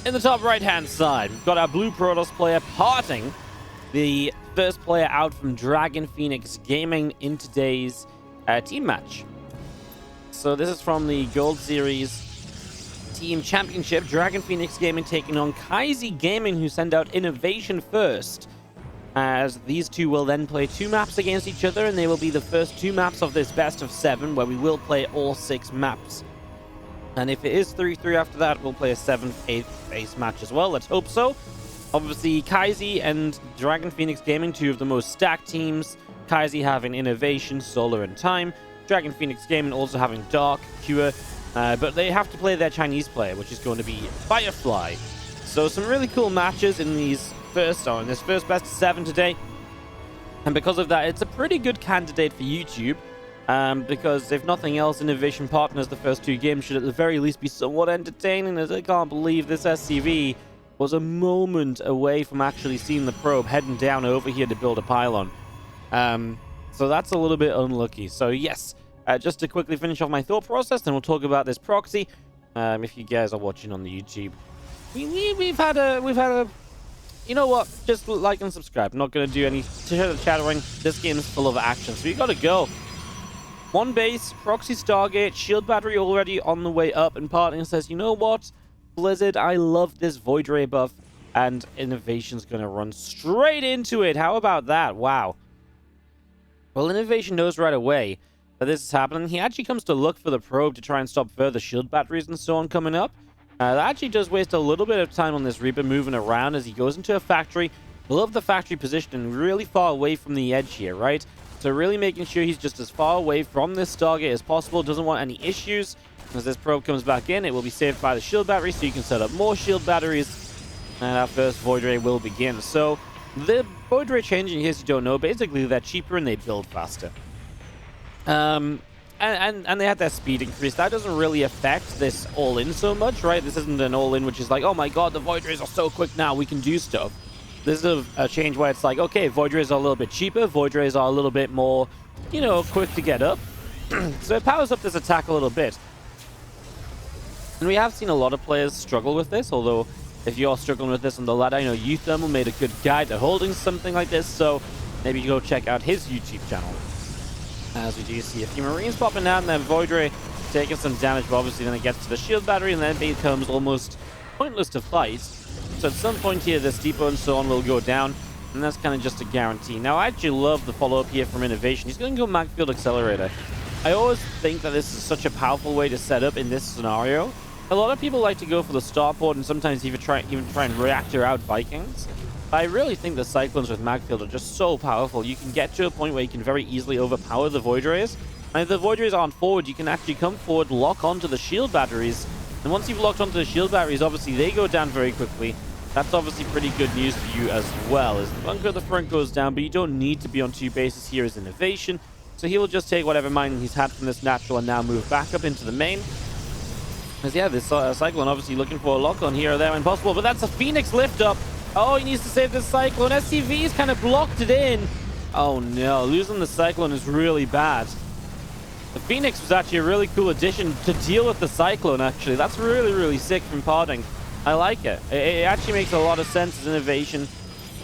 In the top right-hand side, we've got our Blue Protoss player, PartinG, the first player out from Dragon Phoenix Gaming in today's team match. So this is from the Gold Series Team Championship. Dragon Phoenix Gaming taking on Kaizi Gaming, who send out INnoVation first. As these two will then play 2 maps against each other, and they will be the first 2 maps of this best of 7, where we will play all 6 maps. And if it is 3-3 after that, we'll play a 7th, 8th base match as well. Let's hope so. Obviously, Kaizi and Dragon Phoenix Gaming, 2 of the most stacked teams. Kaizi having INnoVation, Solar, and Time. Dragon Phoenix Gaming also having Dark, Cure. But they have to play their Chinese player, which is going to be Firefly. So some really cool matches in this first best of 7 today. And because of that, it's a pretty good candidate for YouTube. Because if nothing else, INnoVation partners the first 2 games should at the very least be somewhat entertaining, as I can't believe this SCV was a moment away from actually seeing the probe heading down over here to build a pylon. So that's a little bit unlucky. So yes, just to quickly finish off my thought process, then we'll talk about this proxy. If you guys are watching on the YouTube, we've had a you know what, just like and subscribe. I'm not going to do any chattering. This game is full of action, so we got to go. 1 base, proxy Stargate, shield battery already on the way up, and PartinG says, you know what, Blizzard, I love this Void Ray buff, and INnoVation's going to run straight into it. How about that? Wow. Well, INnoVation knows right away that this is happening. He actually comes to look for the probe to try and stop further shield batteries and so on coming up. That actually does waste a little bit of time on this Reaper moving around as he goes into a factory. Love the factory positioning really far away from the edge here, right? So really making sure he's just as far away from this Stargate as possible. Doesn't want any issues. As this probe comes back in, it will be saved by the shield battery, so you can set up more shield batteries. And our first Void Ray will begin. So the Void Ray changing, in case you don't know, basically they're cheaper and they build faster. And they had their speed increase. That doesn't really affect this all-in so much, right? This isn't an all-in which is like, oh my god, the Void Rays are so quick now, we can do stuff. This is a change where it's like, okay, Void Rays are a little bit cheaper, Void Rays are a little bit more, you know, quick to get up. So it powers up this attack a little bit. And we have seen a lot of players struggle with this, although if you're struggling with this on the ladder, I know Uthermal made a good guide to holding something like this, so maybe you go check out his YouTube channel. As we do see a few Marines popping out, and then Void Ray taking some damage, but obviously then it gets to the shield battery, and then it becomes almost pointless to fight. So at some point here, this depot and so on will go down, and that's kind of just a guarantee. Now, I actually love the follow-up here from INnoVation. He's going to go Magfield Accelerator. I always think that this is such a powerful way to set up in this scenario. A lot of people like to go for the starport and sometimes even try and reactor out Vikings. But I really think the Cyclones with Magfield are just so powerful. You can get to a point where you can very easily overpower the Void Rays. And if the Void Rays aren't forward, you can actually come forward, lock onto the shield batteries. And once you've locked onto the shield batteries, obviously they go down very quickly. That's obviously pretty good news for you as well. As the bunker at the front goes down, but you don't need to be on 2 bases here as INnoVation. So he will just take whatever mining he's had from this natural and now move back up into the main. Because yeah, this Cyclone obviously looking for a lock-on here or there when possible, but that's a Phoenix lift-up. Oh, he needs to save this Cyclone. SCV's kind of blocked it in. Oh no, losing the Cyclone is really bad. The Phoenix was actually a really cool addition to deal with the Cyclone, actually. That's really, really sick from PartinG. I like it. It actually makes a lot of sense as INnoVation.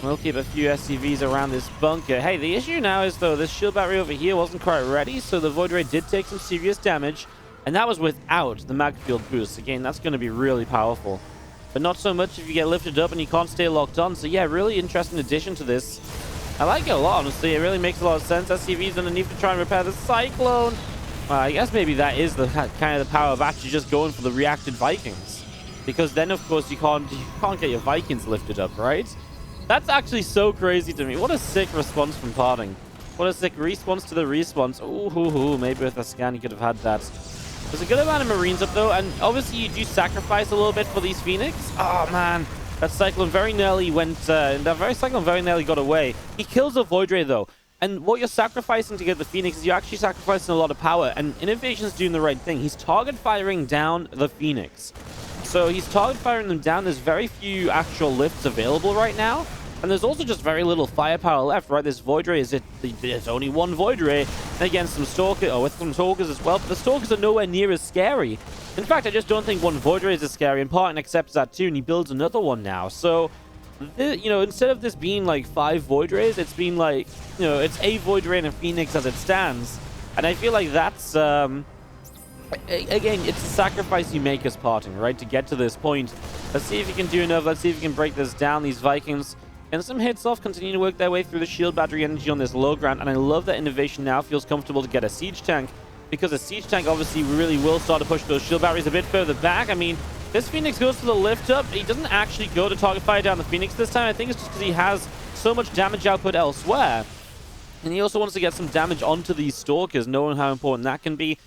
We'll keep a few SCVs around this bunker. Hey, the issue now is, though, this shield battery over here wasn't quite ready, so the Void Ray did take some serious damage, and that was without the Magfield boost. Again, that's going to be really powerful. But not so much if you get lifted up and you can't stay locked on. So yeah, really interesting addition to this. I like it a lot, honestly. It really makes a lot of sense. SCV's underneath to try and repair the Cyclone. Well, I guess maybe that is the kind of the power of actually just going for the reacted Vikings. Because then, of course, you can't get your Vikings lifted up, right? That's actually so crazy to me. What a sick response from PartinG. What a sick response to the response. Ooh, maybe with a scan you could have had that. There's a good amount of Marines up, though, and obviously you do sacrifice a little bit for these Phoenix. Oh, man. That Cyclone very nearly went... Cyclone very nearly got away. He kills a Void Ray, though. And what you're sacrificing to get the Phoenix is you're actually sacrificing a lot of power, and INnoVation's doing the right thing. He's target firing down the Phoenix. So he's target firing them down. There's very few actual lifts available right now. And there's also just very little firepower left, right? This Void Ray there's only one Void Ray. And against some Stalker, with some Stalkers as well. But the Stalkers are nowhere near as scary. In fact, I just don't think one Void Ray is as scary, and PartinG accepts that too, and he builds another one now. So, you know, instead of this being like 5 Void Rays, it's been like, you know, it's a Void Ray and a Phoenix as it stands. And I feel like that's, again, it's a sacrifice you make as PartinG, right, to get to this point. Let's see if you can do enough. Let's see if you can break this down. These Vikings and some hits off, continue to work their way through the shield battery energy on this low ground. And I love that INnoVation now feels comfortable to get a siege tank, because a siege tank obviously really will start to push those shield batteries a bit further back. I mean, this Phoenix goes for the lift up. He doesn't actually go to target fire down the Phoenix this time. I think it's just because he has so much damage output elsewhere. And he also wants to get some damage onto these Stalkers, knowing how important that can be.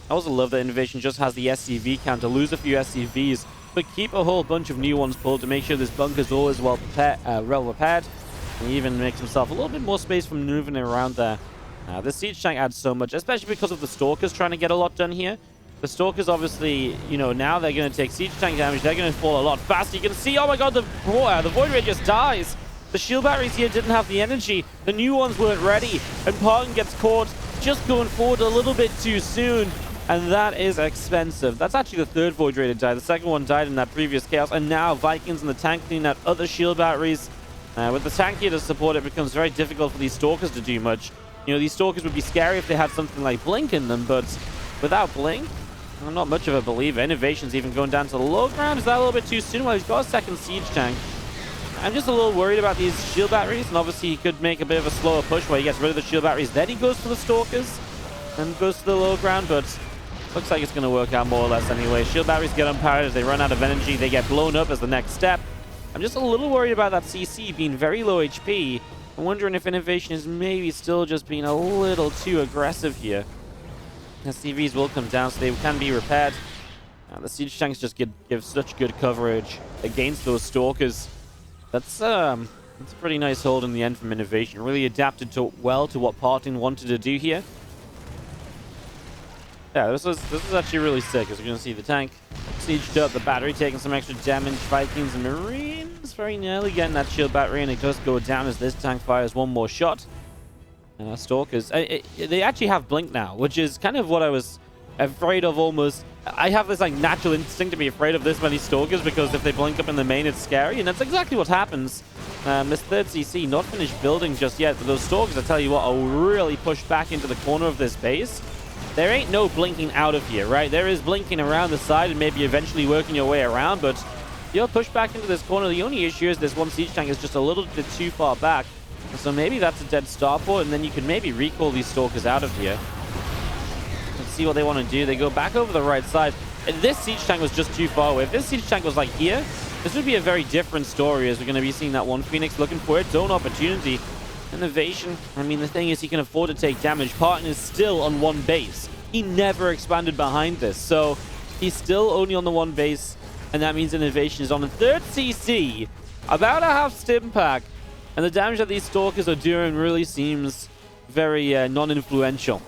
I also love that INnoVation just has the SCV count to lose a few SCVs, but keep a whole bunch of new ones pulled to make sure this bunker's always well repaired. And he even makes himself a little bit more space from maneuvering around there. The siege tank adds so much, especially because of the Stalkers trying to get a lot done here. The Stalkers obviously, you know, now they're going to take siege tank damage. They're going to fall a lot faster. You can see, oh my god, the Void Ray just dies. The shield batteries here didn't have the energy. The new ones weren't ready. And PartinG gets caught just going forward a little bit too soon. And that is expensive. That's actually the 3rd Void Ray to die. The 2nd one died in that previous chaos. And now Vikings and the tank clean out other shield batteries. With the tank here to support, it becomes very difficult for these Stalkers to do much. You know, these Stalkers would be scary if they had something like Blink in them, but without Blink, I'm not much of a believer. INnoVation's even going down to the low ground. Is that a little bit too soon? Well, he's got a 2nd siege tank. I'm just a little worried about these shield batteries, and obviously he could make a bit of a slower push where he gets rid of the shield batteries. Then he goes for the Stalkers and goes to the low ground, but looks like it's going to work out more or less anyway. Shield batteries get unpowered as they run out of energy. They get blown up as the next step. I'm just a little worried about that CC being very low HP. I'm wondering if INnoVation is maybe still just being a little too aggressive here. SCVs will come down, so they can be repaired. The siege tanks just give such good coverage against those Stalkers. That's a pretty nice hold in the end from INnoVation. Really adapted well to what PartinG wanted to do here. Yeah, this was actually really sick. As you're going to see, the tank sieged up, the battery taking some extra damage. Vikings and Marines very nearly getting that shield battery, and it does go down as this tank fires one more shot. And our Stalkers, they actually have Blink now, which is kind of what I was afraid of almost. I have this like natural instinct to be afraid of this many Stalkers, because if they blink up in the main, it's scary, and that's exactly what happens. This 3rd CC not finished building just yet, but those Stalkers, I tell you what, will really push back into the corner of this base. There ain't no blinking out of here, right? There is blinking around the side and maybe eventually working your way around, but you'll push back into this corner. The only issue is this one siege tank is just a little bit too far back. So maybe that's a dead starport, and then you can maybe recall these Stalkers out of here. Let's see what they want to do. They go back over the right side. And this siege tank was just too far away. If this siege tank was like here, this would be a very different story, as we're going to be seeing that one Phoenix looking for its own opportunity. INnoVation, I mean, the thing is, he can afford to take damage. PartinG is still on one base. He never expanded behind this, so he's still only on the one base, and that means INnoVation is on the 3rd CC, about a half stim pack, and the damage that these Stalkers are doing really seems very non-influential.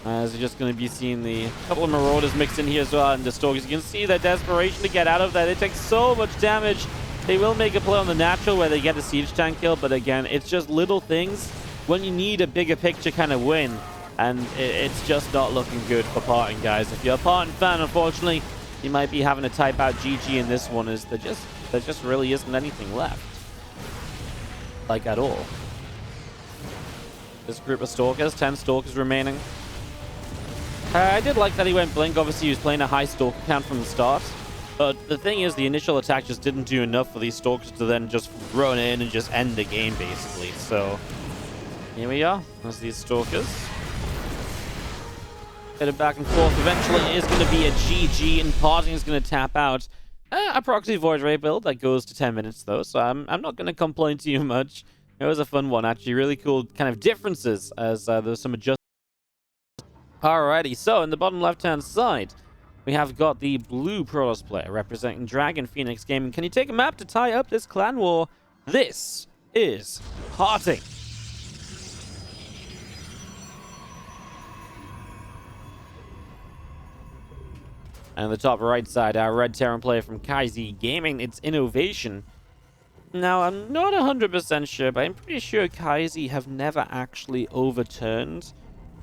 As you're just going to be seeing the couple of Marauders mixed in here as well, and the Stalkers, you can see their desperation to get out of there. They take so much damage. They will make a play on the natural where they get a siege tank kill, but again, it's just little things when you need a bigger picture kind of win, and it's just not looking good for PartinG, guys. If you're a PartinG fan, unfortunately, you might be having to type out GG in this one, as there just really isn't anything left, like at all. This group of Stalkers, 10 Stalkers remaining. I did like that he went Blink. Obviously, he was playing a high Stalker count from the start. But the thing is, the initial attack just didn't do enough for these Stalkers to then just run in and just end the game, basically. So, here we are. There's these Stalkers. Headed back and forth. Eventually, it is going to be a GG, and PartinG is going to tap out. A proxy Void Ray build that goes to 10 minutes, though, so I'm not going to complain too much. It was a fun one, actually. Really cool kind of differences, as there's some adjustments. Alrighty, so in the bottom left-hand side, we have got the blue Protoss player representing Dragon Phoenix Gaming. Can you take a map to tie up this clan war? This is PartinG. And on the top right side, our red Terran player from Kaizi Gaming, it's INnoVation. Now, I'm not 100% sure, but I'm pretty sure Kaizi have never actually overturned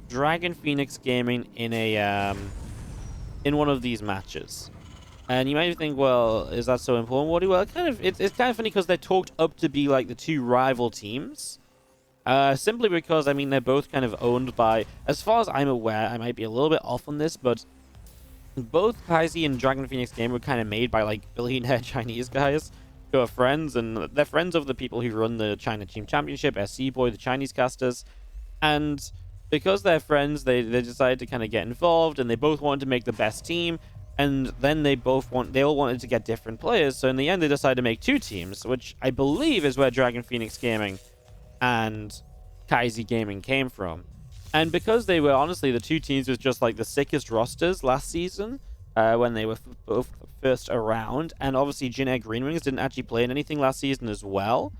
Dragon Phoenix Gaming in in one of these matches. And you might think, well, is that so important, Wardy? Well, it's kind of funny because they're talked up to be like the two rival teams. Simply because, I mean, they're both kind of owned by, as far as I'm aware, I might be a little bit off on this, but both Kaisi and Dragon Phoenix Game were kind of made by like billionaire Chinese guys who are friends, and they're friends of the people who run the China Team Championship, SC Boy, the Chinese casters. And because they're friends, they decided to kind of get involved, and they both wanted to make the best team. And then they all wanted to get different players, so in the end they decided to make two teams, which I believe is where Dragon Phoenix Gaming and Kaisi Gaming came from. And because they were honestly the two teams with just like the sickest rosters last season, when they were both first around, and obviously Jin Air Green Wings didn't actually play in anything last season as well,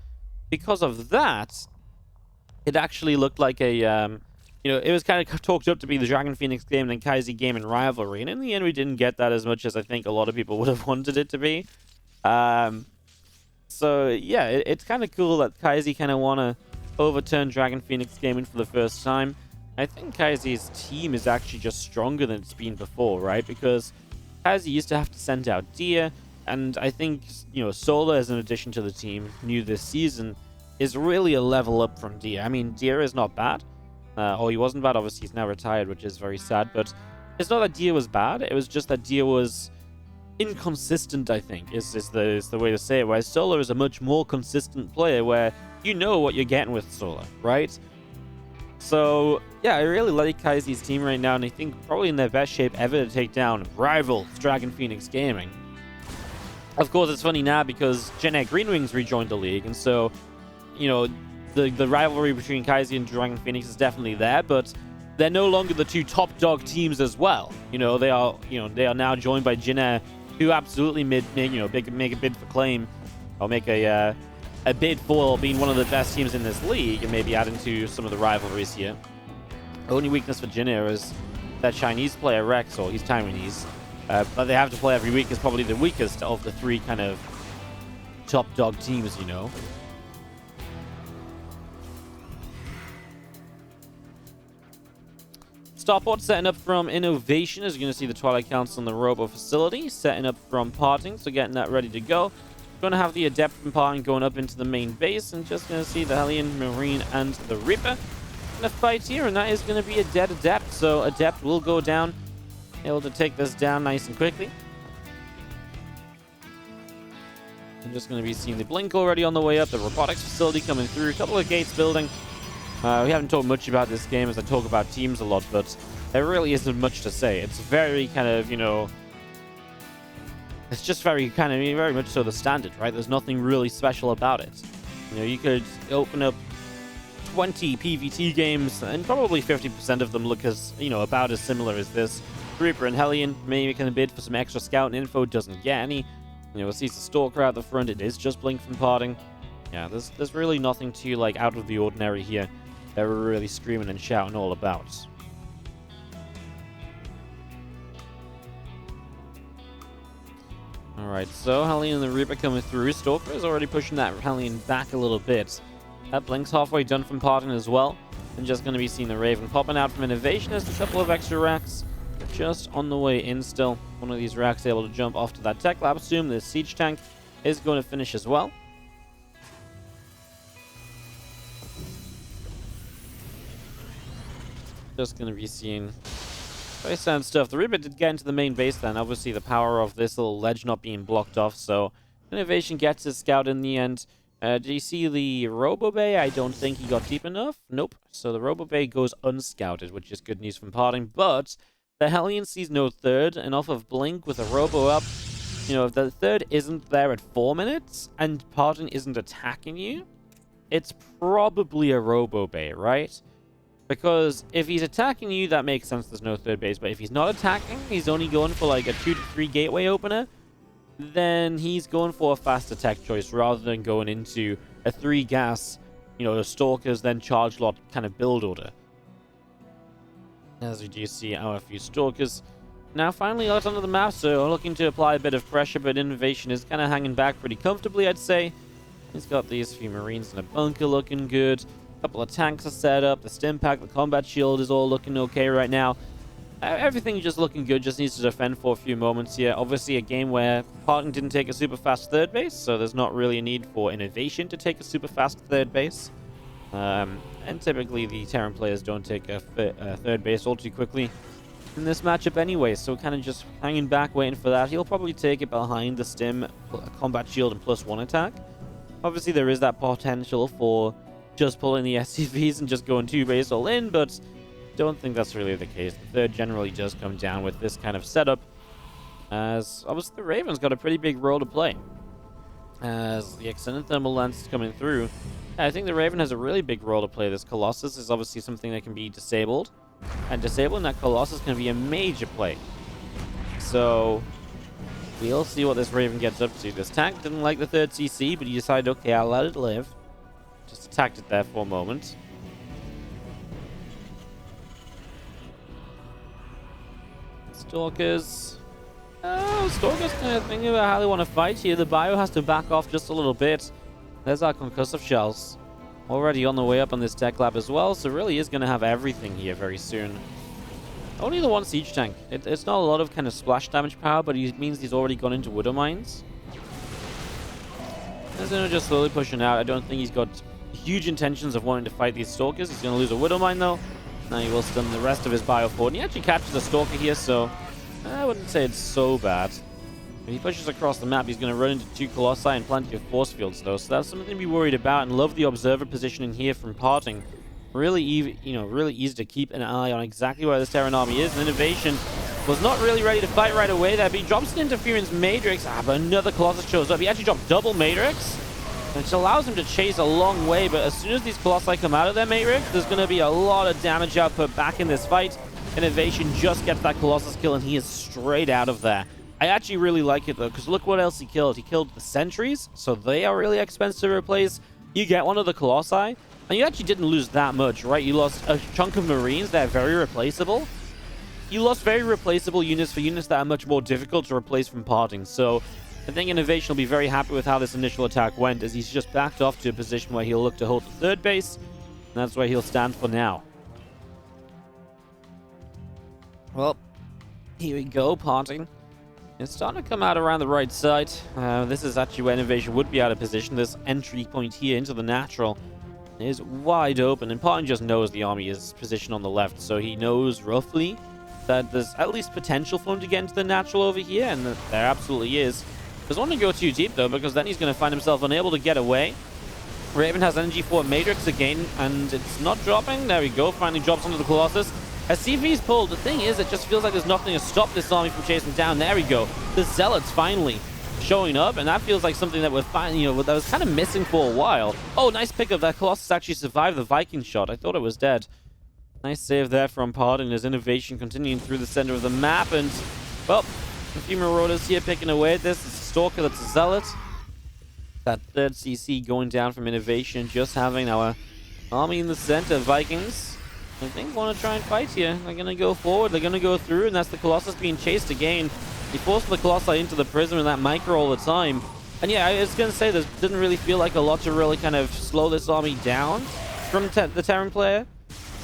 because of that, it actually looked like a it was kind of talked up to be the Dragon Phoenix Game and Kaisi Gaming rivalry, and in the end we didn't get that as much as I think a lot of people would have wanted it to be. So yeah, it's kind of cool that Kaisi kind of want to overturn Dragon Phoenix Gaming for the first time. I think Kaisi's team is actually just stronger than it's been before, right? Because Kaisi used to have to send out Deer, and I think, Solar as an addition to the team, new this season, is really a level up from Deer. I mean, Deer is not bad. Or he wasn't bad, obviously he's now retired, which is very sad, but it's not that Deer was bad, it was just that Deer was inconsistent, I think, is the way to say it, whereas Solar is a much more consistent player where you know what you're getting with Solar, right? So, yeah, I really like Kaisi's team right now, and I think probably in their best shape ever to take down rival Dragon Phoenix Gaming. Of course, it's funny now because Jin Air Green Wings rejoined the league, and so, the rivalry between Kaisi and Dragon Phoenix is definitely there, but they're no longer the two top dog teams as well. They are now joined by Jin Air, who absolutely make a bid for claim, or make a bid for being one of the best teams in this league, and maybe add into some of the rivalries here. The only weakness for Jin Air is that Chinese player Rex, or he's Taiwanese, but they have to play every week, is probably the weakest of the three kind of top dog teams, Starport setting up from INnoVation, as you're going to see the Twilight Council in the Robo facility. Setting up from PartinG, so getting that ready to go. Going to have the Adept from PartinG going up into the main base, and just going to see the Hellion, Marine, and the Reaper in a fight here, and that is going to be a dead Adept, so Adept will go down, able to take this down nice and quickly. I'm just going to be seeing the Blink already on the way up, the Robotics facility coming through, a couple of gates building. We haven't talked much about this game as I talk about teams a lot, but there really isn't much to say. It's very kind of, it's just very much so the standard, right? There's nothing really special about it. You could open up 20 PvT games, and probably 50% of them look as, about as similar as this. Reaper and Hellion maybe can bid for some extra scout and info, doesn't get any. We'll see the Stalker out the front, it is just Blink from PartinG. Yeah, there's really nothing too, out of the ordinary here. They're really screaming and shouting all about. Alright, so Hellion and the Reaper coming through. Stalker is already pushing that Hellion back a little bit. That Blink's halfway done from PartinG as well. And just going to be seeing the Raven popping out from INnoVation. There's a couple of extra racks just on the way in still. One of these racks able to jump off to that tech lab. Assume the siege tank is going to finish as well. Just going to be seeing very sad stuff. The Reaper did get into the main base then. Obviously, the power of this little ledge not being blocked off. So, INnoVation gets his scout in the end. Do you see the Robo Bay? I don't think he got deep enough. Nope. So, the Robo Bay goes unscouted, which is good news from PartinG. But the Hellion sees no third. And off of Blink with a Robo up, if the third isn't there at 4 minutes and PartinG isn't attacking you, it's probably a Robo Bay, right? Because if he's attacking you, that makes sense, there's no third base. But if he's not attacking, he's only going for a 2 to 3 gateway opener, then he's going for a fast attack choice rather than going into a 3 gas, Stalkers, then charge lot kind of build order. As we do see our few Stalkers now finally out onto the map, so looking to apply a bit of pressure, but INnoVation is kind of hanging back pretty comfortably, I'd say. He's got these few Marines in a bunker looking good. Couple of tanks are set up, the stim pack, the combat shield is all looking okay right now. Everything just looking good, just needs to defend for a few moments here. Obviously a game where PartinG didn't take a super fast third base, so there's not really a need for INnoVation to take a super fast third base. And typically the Terran players don't take a third base all too quickly in this matchup anyway, so kind of just hanging back, waiting for that. He'll probably take it behind the stim, combat shield, and +1 attack. Obviously there is that potential for just pulling the SCVs and just going 2-base all in, but don't think that's really the case. The third generally does come down with this kind of setup, as obviously the Raven's got a pretty big role to play. As the extended thermal lance is coming through, I think the Raven has a really big role to play. This Colossus is obviously something that can be disabled, and disabling that Colossus can be a major play. So we'll see what this Raven gets up to. This tank didn't like the third CC, but he decided, okay, I'll let it live. Just attacked it there for a moment. Stalkers. Oh, Stalkers kind of thinking about how they want to fight here. The bio has to back off just a little bit. There's our concussive shells. Already on the way up on this tech lab as well, so really is going to have everything here very soon. Only the one siege tank. It's not a lot of kind of splash damage power, but it means he's already gone into Widow Mines. He's going to just slowly pushing out. I don't think he's got huge intentions of wanting to fight these Stalkers. He's going to lose a Widow Mine though. Now he will stun the rest of his bio forward. And he actually catches a Stalker here, so I wouldn't say it's so bad. If he pushes across the map, he's going to run into 2 Colossi and plenty of force fields, though. So that's something to be worried about. And love the observer positioning here from PartinG. Really easy to keep an eye on exactly where this Terran army is. And INnoVation was not really ready to fight right away there, but he drops an Interference Matrix. But another Colossus shows up. He actually dropped double Matrix, which allows him to chase a long way. But as soon as these Colossi come out of their Matrix, there's going to be a lot of damage output back in this fight. INnoVation just gets that Colossus kill, and he is straight out of there. I actually really like it, though, because look what else he killed. He killed the Sentries, so they are really expensive to replace. You get one of the Colossi, and you actually didn't lose that much, right? You lost a chunk of Marines that are very replaceable. You lost very replaceable units for units that are much more difficult to replace from PartinG. So I think INnoVation will be very happy with how this initial attack went, as he's just backed off to a position where he'll look to hold the third base, and that's where he'll stand for now. Well, here we go, PartinG. It's starting to come out around the right side. This is actually where INnoVation would be out of position. This entry point here into the natural is wide open, and PartinG just knows the army is positioned on the left, so he knows roughly that there's at least potential for him to get into the natural over here, and there absolutely is. Doesn't want to go too deep, though, because then he's going to find himself unable to get away. Raven has energy for Matrix again, and it's not dropping. There we go. Finally drops onto the Colossus. As CV's pulled, the thing is, it just feels like there's nothing to stop this army from chasing down. There we go. The Zealots finally showing up, and that feels like something that we're finally, that was kind of missing for a while. Oh, nice pickup. That Colossus actually survived the Viking shot. I thought it was dead. Nice save there from PartinG. There's INnoVation continuing through the center of the map, and, well, a few Marauders here picking away at this. It's a Stalker that's a Zealot. That third CC going down from INnoVation, just having our army in the center. Vikings, I think, want to try and fight here. They're going to go forward. They're going to go through, and that's the Colossus being chased again. He forced the Colossi into the prism and that micro all the time. And yeah, I was going to say, there didn't really feel like a lot to really kind of slow this army down from the Terran player.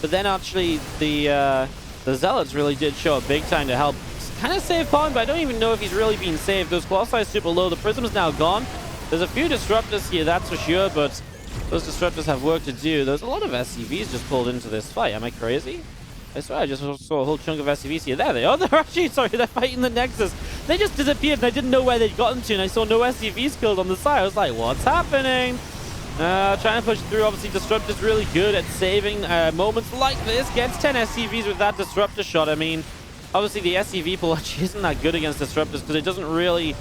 But then actually, the Zealots really did show up big time to help kind of save PartinG, but I don't even know if he's really being saved. Those Colossi are super low. The prism is now gone. There's a few Disruptors here, that's for sure, but those Disruptors have work to do. There's a lot of SCVs just pulled into this fight. Am I crazy? I swear I just saw a whole chunk of SCVs here. There they are. They're actually, sorry, they're fighting the Nexus. They just disappeared, and I didn't know where they'd gotten to, and I saw no SCVs killed on the side. I was like, what's happening? Trying to push through. Obviously, Disruptor's really good at saving moments like this. Gets 10 SCVs with that Disruptor shot. I mean, obviously, the SCV pull actually isn't that good against Disruptors, because it doesn't really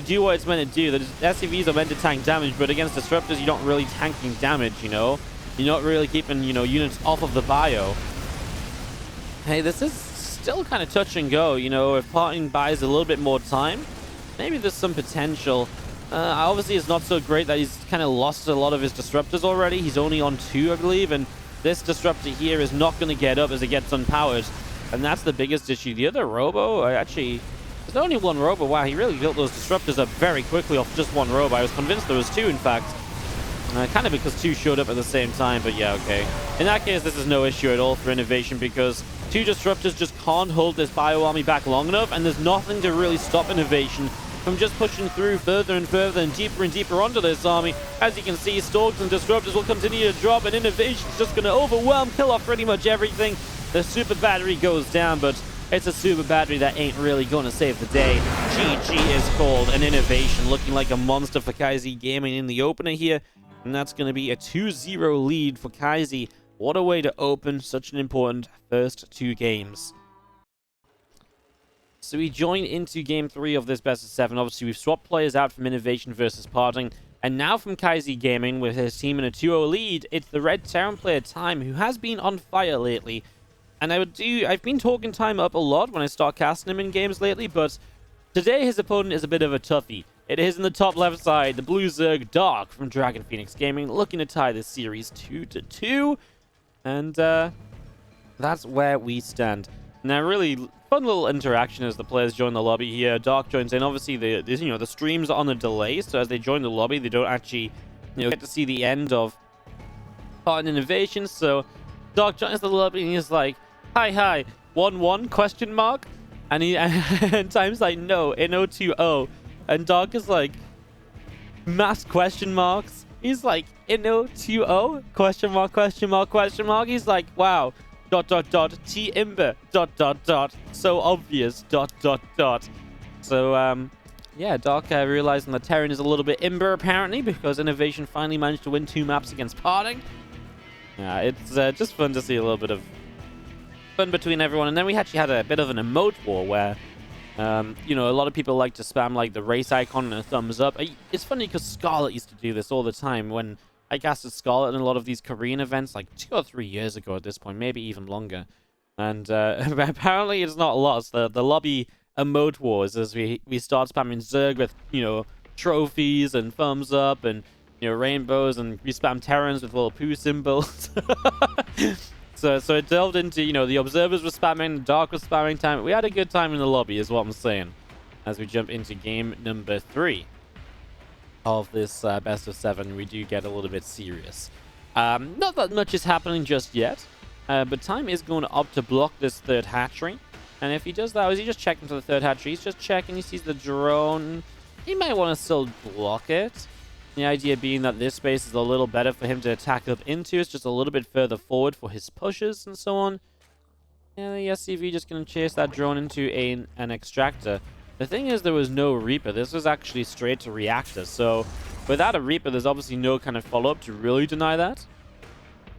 do what it's meant to do. The SCVs are meant to tank damage, but against Disruptors, you don't really tanking damage, You're not really keeping, units off of the bio. Hey, this is still kind of touch and go, if PartinG buys a little bit more time, maybe there's some potential. Obviously, it's not so great that he's kind of lost a lot of his Disruptors already. He's only on 2, I believe, and this Disruptor here is not going to get up as it gets unpowered, and that's the biggest issue. The other Robo, there's only one Robo. Wow, he really built those Disruptors up very quickly off just one Robo. I was convinced there was 2, in fact. Kind of because 2 showed up at the same time, but yeah, okay. In that case, this is no issue at all for INnoVation, because Two Disruptors just can't hold this Bio Army back long enough, and there's nothing to really stop INnoVation from just pushing through further and further and deeper onto this army. As you can see, Storks and Disruptors will continue to drop, and INnoVation's just going to overwhelm, kill off pretty much everything. The Super Battery goes down, but it's a Super Battery that ain't really going to save the day. GG is called, and INnoVation looking like a monster for Kaizi Gaming in the opener here. And that's going to be a 2-0 lead for Kaizi. What a way to open such an important first two games. So we join into game 3 of this best of 7. Obviously, we've swapped players out from INnoVation versus PartinG. And now from Kaizi Gaming, with his team in a 2-0 lead, it's the Red Terran player Time, who has been on fire lately. And I've been talking Time up a lot when I start casting him in games lately, but today his opponent is a bit of a toughie. It is in the top left side, the Blue Zerg Dark from Dragon Phoenix Gaming, looking to tie this series 2-2. And that's where we stand. Now, really fun little interaction as the players join the lobby here. Dark joins in. Obviously, the streams are on a delay, so as they join the lobby, they don't actually get to see the end of PartinG INnoVation. So Dark joins the lobby and he's like, "Hi, 1-1 question mark?" And and Time's like, "No, Inno 2-0." And Dark is like, mass question marks. He's like, "Inno 2-0 question mark?" He's like, "Wow. ... T Imber ... So obvious ... So yeah, Dark realizing that Terran is a little bit Imber apparently, because INnoVation finally managed to win 2 maps against PartinG. Yeah, it's just fun to see a little bit of fun between everyone. And then we actually had a bit of an emote war where a lot of people like to spam like the race icon and a thumbs up. It's funny because Scarlet used to do this all the time when I casted Scarlet in a lot of these Korean events like 2 or 3 years ago at this point, maybe even longer. And apparently it's not lost. The lobby emote wars as we start spamming Zerg with, trophies and thumbs up and, rainbows, and we spam Terrans with little poo symbols. So it delved into, the Observers were spamming, the Dark was spamming Time. We had a good time in the lobby is what I'm saying. As we jump into game number 3 of this best of 7, we do get a little bit serious. Not that much is happening just yet, but Time is going to opt to block this third hatchery. And if he does that, is he just checking to the third hatchery? He's just checking, he sees the drone. He might want to still block it. The idea being that this space is a little better for him to attack up into. It's just a little bit further forward for his pushes and so on. Yeah, the SCV just going to chase that drone into an extractor. The thing is, there was no Reaper. This was actually straight to reactor. So without a Reaper, there's obviously no kind of follow-up to really deny that.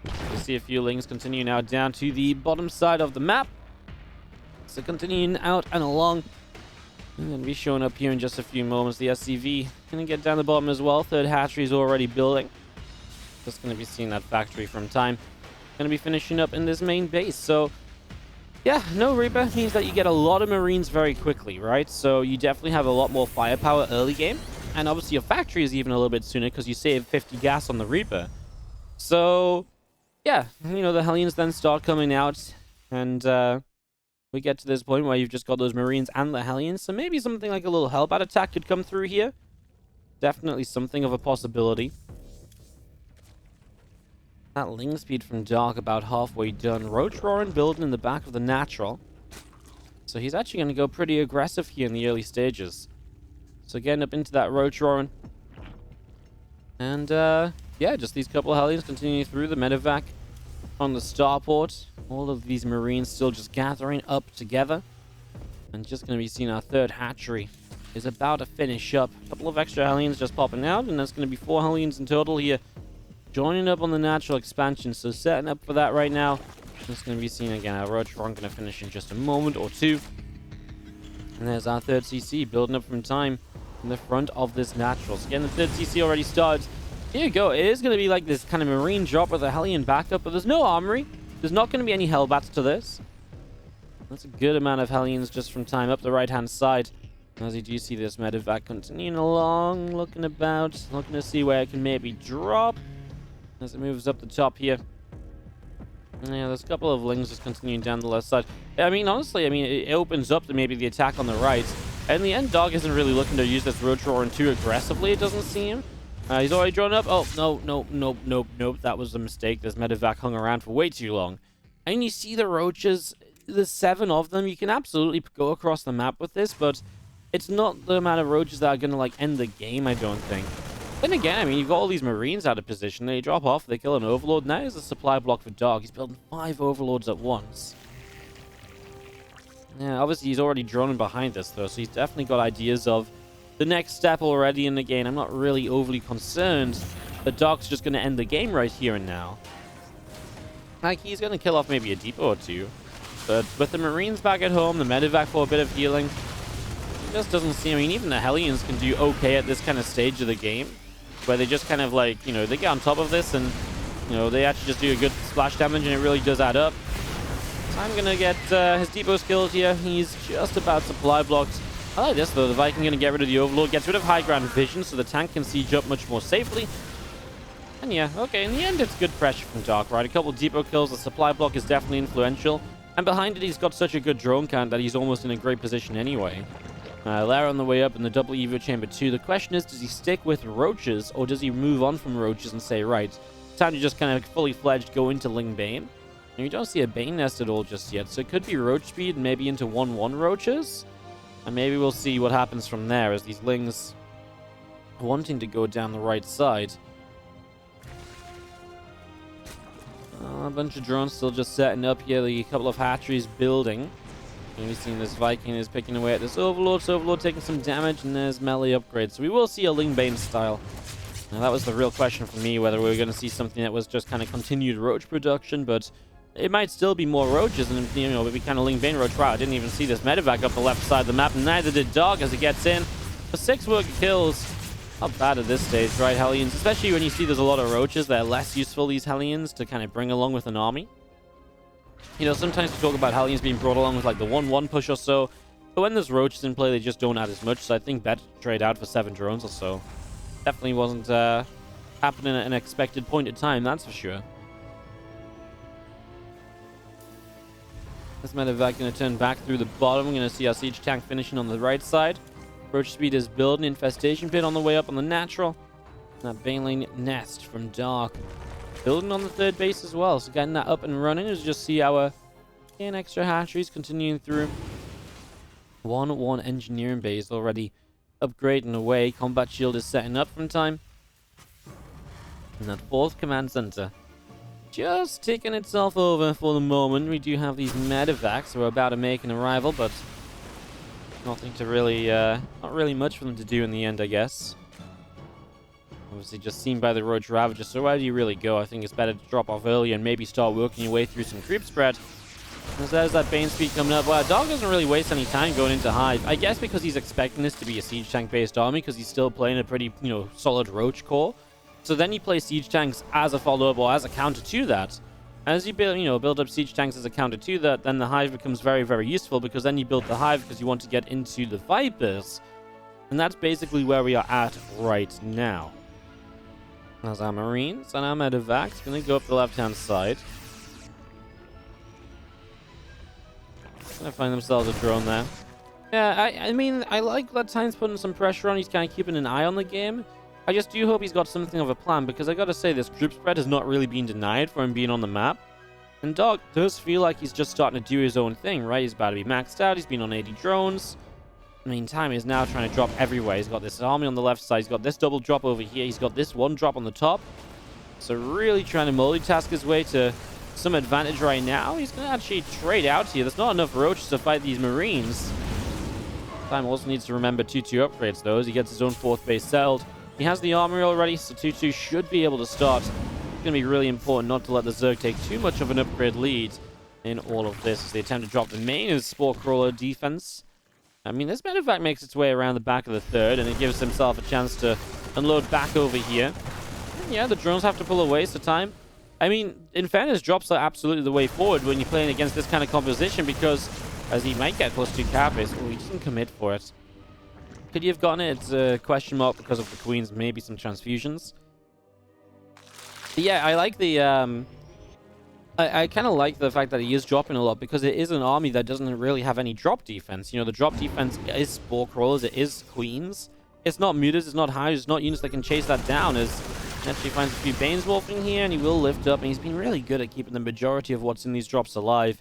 You see a few Lings continue now down to the bottom side of the map. So continuing out and along. And then be showing up here in just a few moments. The SCV going to get down the bottom as well. Third hatchery is already building. Just going to be seeing that factory from Time. Going to be finishing up in this main base. So yeah, no Reaper means that you get a lot of Marines very quickly, right? So you definitely have a lot more firepower early game. And obviously your factory is even a little bit sooner because you save 50 gas on the Reaper. So yeah, the Hellions then start coming out. And we get to this point where you've just got those Marines and the Hellions. So maybe something like a little Hellbat attack could come through here. Definitely something of a possibility. That Ling speed from Dark about halfway done. Roach Roaring building in the back of the natural. So he's actually going to go pretty aggressive here in the early stages. So getting up into that Roach Roaring. And yeah, just these couple of Hellions continuing through the medevac on the starport. All of these Marines still just gathering up together. And just going to be seeing our third hatchery is about to finish up. A couple of extra Hellions just popping out, and that's going to be 4 Hellions in total here. Joining up on the natural expansion, so setting up for that right now. Just going to be seeing again our Roach Roaring going to finish in just a moment or two. And there's our third CC building up from Time in the front of this natural. So again, the third CC already started. Here you go. It is going to be like this kind of Marine drop with a Hellion backup, but there's no armory. There's not going to be any Hellbats to this. That's a good amount of Hellions just from Time up the right-hand side. As you do see this medevac continuing along, looking about, looking to see where it can maybe drop. As it moves up the top here. Yeah, there's a couple of Lings just continuing down the left side. I mean, honestly, it opens up to maybe the attack on the right. And in the end, Dog isn't really looking to use this Roach Roaring too aggressively, it doesn't seem. He's already drawn up. Oh, no. That was a mistake. This medevac hung around for way too long. And you see the Roaches. there's 7 of them. You can absolutely go across the map with this, but it's not the amount of roaches that are going to, like, end the game, I don't think. Then again, I mean, you've got all these Marines out of position. They drop off, they kill an Overlord. Now there's a supply block for Dog. He's building 5 Overlords at once. Yeah, obviously he's already droning behind this, though, so he's definitely got ideas of the next step already in the game. I'm not really overly concerned that Dog's just going to end the game right here and now. Like, he's going to kill off maybe a depot or 2. But with the Marines back at home, the medevac for a bit of healing, it just doesn't seem... I mean, even the Hellions can do okay at this kind of stage of the game, where they just kind of, like, you know, they get on top of this and, you know, they actually just do a good splash damage, and it really does add up. So I'm going to get his depots killed here. He's just about supply blocked. I like this, though. The Viking going to get rid of the Overlord, gets rid of high ground vision, so the tank can siege up much more safely. And yeah, okay, in the end, it's good pressure from Dark, right? A couple of depot kills. The supply block is definitely influential. And behind it, he's got such a good drone count that he's almost in a great position anyway. Lara on the way up in the double Evo Chamber 2. The question is, does he stick with Roaches, or does he move on from Roaches and say, right, time to just kind of fully fledged go into Ling Bane? And you don't see a Bane nest at all just yet, so it could be Roach speed and maybe into 1-1 Roaches. And maybe we'll see what happens from there as these Lings wanting to go down the right side. A bunch of drones still just setting up here. A couple of hatcheries building. And we've seen this Viking is picking away at this Overlord. So Overlord taking some damage, and there's melee upgrades. So we will see a Ling Bane style. Now that was the real question for me, whether we were going to see something that was just kind of continued Roach production, but it might still be more Roaches, and, you know, maybe kind of Ling Bane Roach. Wow, I didn't even see this medevac up the left side of the map, and neither did Dog as it gets in. For 6 worker kills. Not bad at this stage, right, Hellions? Especially when you see there's a lot of Roaches. They're less useful, these Hellions, to kind of bring along with an army. You know, sometimes we talk about Hellions being brought along with, like, the 1-1 push or so. But when there's Roaches in play, they just don't add as much. So I think better to trade out for 7 drones or so. Definitely wasn't happening at an expected point in time, that's for sure. This medevac going to turn back through the bottom. We're going to see our siege tank finishing on the right side. Roach speed is building. Infestation pit on the way up on the natural. That Baneling nest from Dark. Building on the 3rd base as well. So getting that up and running as you just see our 10 extra hatcheries continuing through. 1-1 engineering base already upgrading away. Combat shield is setting up from time. And that 4th command center just taking itself over for the moment. We do have these medevacs who are about to make an arrival, but nothing to really, not really much for them to do in the end, I guess. Obviously just seen by the Roach Ravager, so where do you really go? I think it's better to drop off early and maybe start working your way through some creep spread. As there's that Bane speed coming up. Well, Dog doesn't really waste any time going into Hive. I guess because he's expecting this to be a siege tank based army, because he's still playing a pretty, you know, solid Roach core. So then you play siege tanks as a follow-up or as a counter to that. As you build, build up siege tanks as a counter to that, then the Hive becomes very, very useful, because then you build the Hive because you want to get into the Vipers. And that's basically where we are at right now. As our Marines and our medevacs going to go up the left-hand side. Going to find themselves a drone there. Yeah, I mean, I like that Time's putting some pressure on. He's kind of keeping an eye on the game. I just do hope he's got something of a plan, because I gotta say, this group spread has not really been denied for him being on the map. And Dog does feel like he's just starting to do his own thing, right? He's about to be maxed out. He's been on 80 drones. I mean, Time is now trying to drop everywhere. He's got this army on the left side. He's got this double drop over here. He's got this 1 drop on the top. So really trying to multitask his way to some advantage right now. He's going to actually trade out here. There's not enough Roaches to fight these Marines. Time also needs to remember 2-2 upgrades, though, as he gets his own 4th base settled. He has the armory already, so 2-2 should be able to start. It's going to be really important not to let the Zerg take too much of an upgrade lead in all of this as they attempt to drop the main as Spore Crawler defense. I mean, this medevac makes its way around the back of the 3rd, and it gives himself a chance to unload back over here. And yeah, the drones have to pull away, so Time. I mean, in fairness, drops are absolutely the way forward when you're playing against this kind of composition, because as he might get close to carapace, oh, he doesn't commit for it. Could he have gotten it? It's a question mark because of the Queens, maybe some transfusions. But yeah, I like the I kind of like the fact that he is dropping a lot, because it is an army that doesn't really have any drop defense. You know, the drop defense is Spore Crawlers, it is Queens. It's not Mutas, it's not Hives, it's not units that can chase that down. As he actually finds a few Banes wolfing here, and he will lift up, and he's been really good at keeping the majority of what's in these drops alive.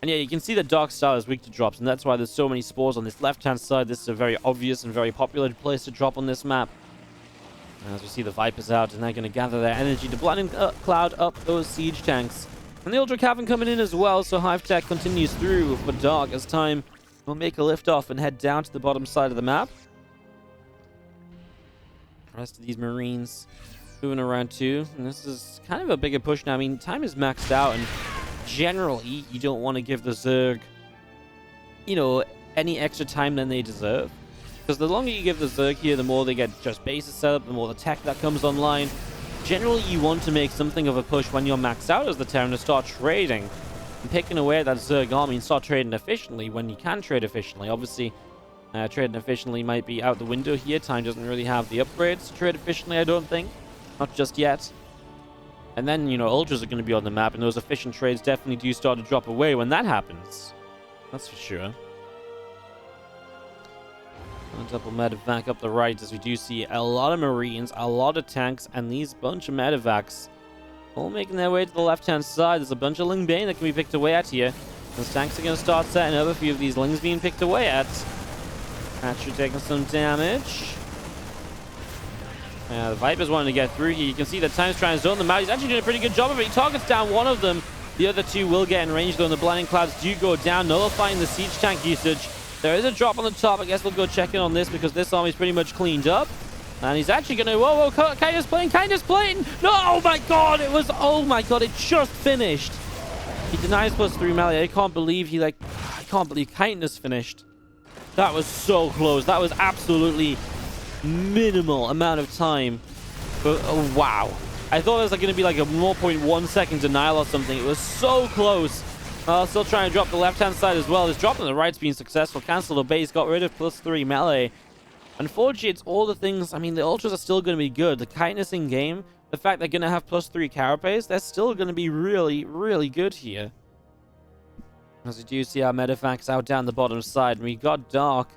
And yeah, you can see that Dark Style is weak to drops, and that's why there's so many spores on this left-hand side. This is a very obvious and very popular place to drop on this map. And as we see the Vipers out, and they're going to gather their energy to blinding cloud up those siege tanks. And the Ultra Cavern coming in as well, so Hive Tech continues through for Dark as time will make a liftoff and head down to the bottom side of the map. The rest of these Marines moving around too, and this is kind of a bigger push now. I mean, time is maxed out, and generally, you don't want to give the Zerg, you know, any extra time than they deserve. Because the longer you give the Zerg here, the more they get just bases set up, the more the tech that comes online. Generally, you want to make something of a push when you're maxed out as the Terran to start trading and picking away at that Zerg army and start trading efficiently when you can trade efficiently. Obviously, trading efficiently might be out the window here. Time doesn't really have the upgrades to trade efficiently, I don't think. Not just yet. And then, you know, Ultras are going to be on the map, and those efficient trades definitely do start to drop away when that happens. That's for sure. A double medevac up the right, as we do see a lot of Marines, a lot of tanks, and these bunch of medevacs all making their way to the left-hand side. There's a bunch of Ling Bane that can be picked away at here. Those tanks are going to start setting up a few of these Lings being picked away at. Actually taking some damage. The Viper's wanting to get through here. You can see that Time's trying to zone them out. He's actually doing a pretty good job of it. He targets down one of them. The other two will get in range, though, and the blinding clouds do go down, nullifying the siege tank usage. There is a drop on the top. I guess we'll go check in on this because this army's pretty much cleaned up. And he's actually going to... Whoa, Kaida's playing. No, oh my god, it just finished. He denies +3 melee. I can't believe Kindness finished. That was so close. That was absolutely minimal amount of time. But, oh, wow. I thought it was going to be like a 0.1 second denial or something. It was so close. Still trying to drop the left-hand side as well. This drop on the right's been successful. Cancelled the base, got rid of +3 melee. Unfortunately, it's all the things... I mean, the Ultras are still going to be good. The Kindness in game, the fact they're going to have +3 carapace, they're still going to be really, really good here. As we do see our Medevacs out down the bottom side. And we got Dark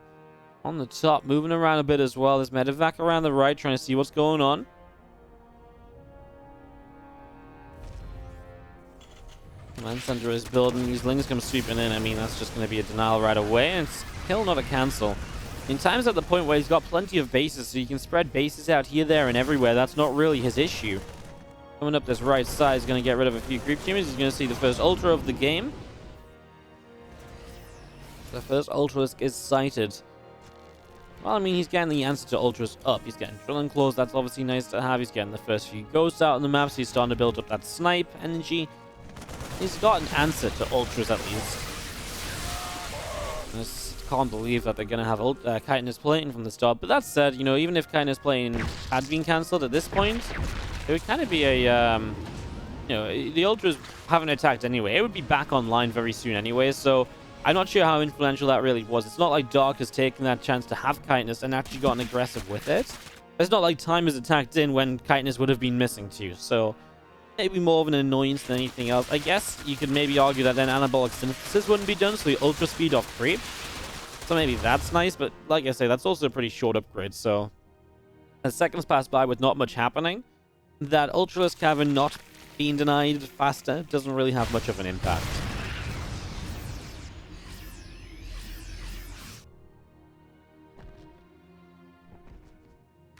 on the top, moving around a bit as well. There's Medevac around the right, trying to see what's going on. Command Center is building. These Lings come sweeping in. I mean, that's just going to be a denial right away. And it's kill, not a cancel. In Time's at the point where he's got plenty of bases, so you can spread bases out here, there, and everywhere. That's not really his issue. Coming up this right side, he's going to get rid of a few creep teamers. He's going to see the first Ultra of the game. The first Ultra is sighted. Well, I mean, he's getting the answer to Ultras up. He's getting Drilling Claws. That's obviously nice to have. He's getting the first few Ghosts out on the map, so he's starting to build up that snipe energy. He's got an answer to Ultras, at least. I just can't believe that they're going to have Kindness playing from the start. But that said, you know, even if Kindness playing had been cancelled at this point, it would kind of be a, you know, the Ultras haven't attacked anyway. It would be back online very soon anyway, so I'm not sure how influential that really was. It's not like Dark has taken that chance to have Kindness and actually gotten aggressive with it. It's not like Time has attacked in when Kindness would have been missing too, so maybe more of an annoyance than anything else. I guess you could maybe argue that then Anabolic Synthesis wouldn't be done, so the Ultra Speed off Creep. So maybe that's nice, but like I say, that's also a pretty short upgrade, so as seconds pass by with not much happening, that Ultraless Cavern not being denied faster doesn't really have much of an impact.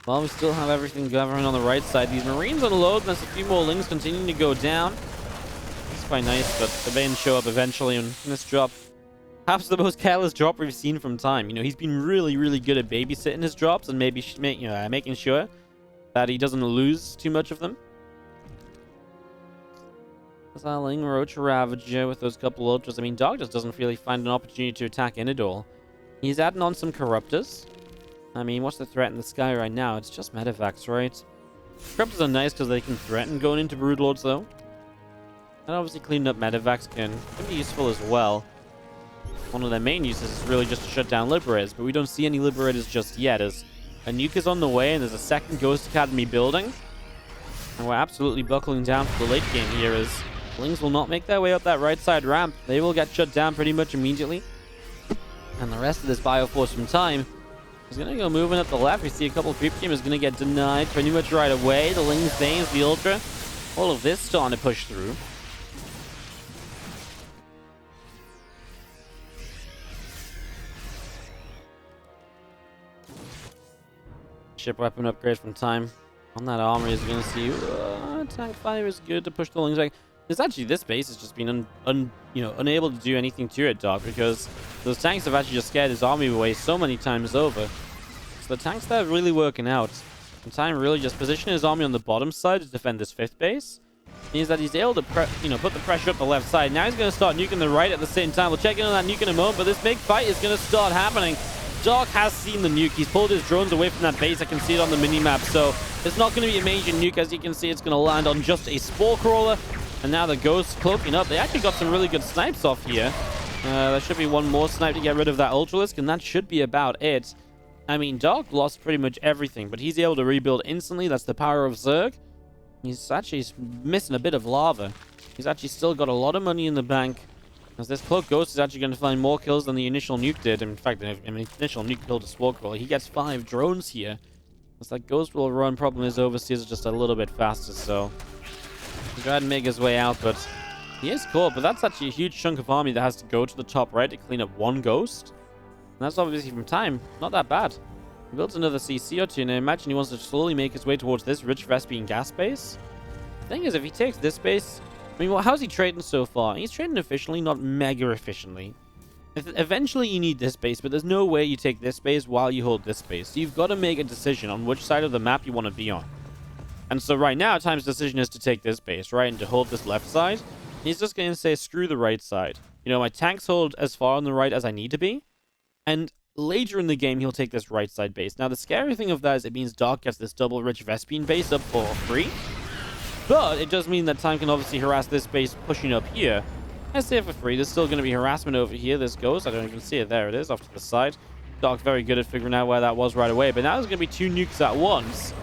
Well, we still have everything gathering on the right side. These Marines unload, and there's a few more Lings continuing to go down. It's quite nice, but the Banes show up eventually, and this drop, perhaps the most careless drop we've seen from Time. You know, he's been really, really good at babysitting his drops and maybe making sure that he doesn't lose too much of them. There's our Ling Roach Ravager with those couple Ultras. I mean, Dog just doesn't really find an opportunity to attack Inadol. He's adding on some Corruptors. I mean, what's the threat in the sky right now? It's just Medevacs, right? Corruptors are nice because they can threaten going into Broodlords, though. And obviously cleaning up Medevacs can be useful as well. One of their main uses is really just to shut down Liberators, but we don't see any Liberators just yet, as a nuke is on the way and there's a second Ghost Academy building. And we're absolutely buckling down for the late game here, as Lings will not make their way up that right side ramp. They will get shut down pretty much immediately. And the rest of this Bioforce from Time is going to go moving up the left. We see a couple of creep team is going to get denied pretty much right away. The Lings, Banes, the Ultra, all of this starting to push through. flagship weapon upgrade from Time. On that armor is going to see tank fire is good to push the lings back. It's actually, this base has just been unable to do anything to it, Doc, because those tanks have actually just scared his army away so many times over. So the tanks there are really working out. And Time really just positioning his army on the bottom side to defend this 5th base. Means that he's able to put the pressure up the left side. Now he's going to start nuking the right at the same time. We'll check in on that nuke in a moment, but this big fight is going to start happening. Doc has seen the nuke. He's pulled his drones away from that base. I can see it on the mini-map. So it's not going to be a major nuke. As you can see, it's going to land on just a Spore Crawler. And now the Ghosts cloaking up. They actually got some really good snipes off here. There should be one more snipe to get rid of that Ultralisk, and that should be about it. I mean, Doc lost pretty much everything, but he's able to rebuild instantly. That's the power of Zerg. He's actually missing a bit of lava. He's actually still got a lot of money in the bank. As this Cloak Ghost is actually going to find more kills than the initial nuke did. In fact, the initial nuke killed a Spore Crawler. He gets 5 drones here. As that Ghost will run, problem is Overseers are just a little bit faster, so he'll go ahead and make his way out, but he is caught. But that's actually a huge chunk of army that has to go to the top right to clean up one Ghost. And that's obviously from Time. Not that bad. He builds another CC or two, and I imagine he wants to slowly make his way towards this rich Vespene gas base. The thing is, if he takes this base, I mean, well, how's he trading so far? He's trading efficiently, not mega efficiently. Eventually, you need this base, but there's no way you take this base while you hold this base. So you've got to make a decision on which side of the map you want to be on. And so right now, Time's decision is to take this base, right, and to hold this left side. He's just going to say, screw the right side. You know, my tanks hold as far on the right as I need to be. And later in the game, he'll take this right side base. Now, the scary thing of that is it means Doc gets this double rich Vespene base up for free. But it does mean that Time can obviously harass this base pushing up here. I say it for free. There's still going to be harassment over here. This goes. I don't even see it. There it is, off to the side. Doc's very good at figuring out where that was right away. But now there's going to be 2 nukes at once.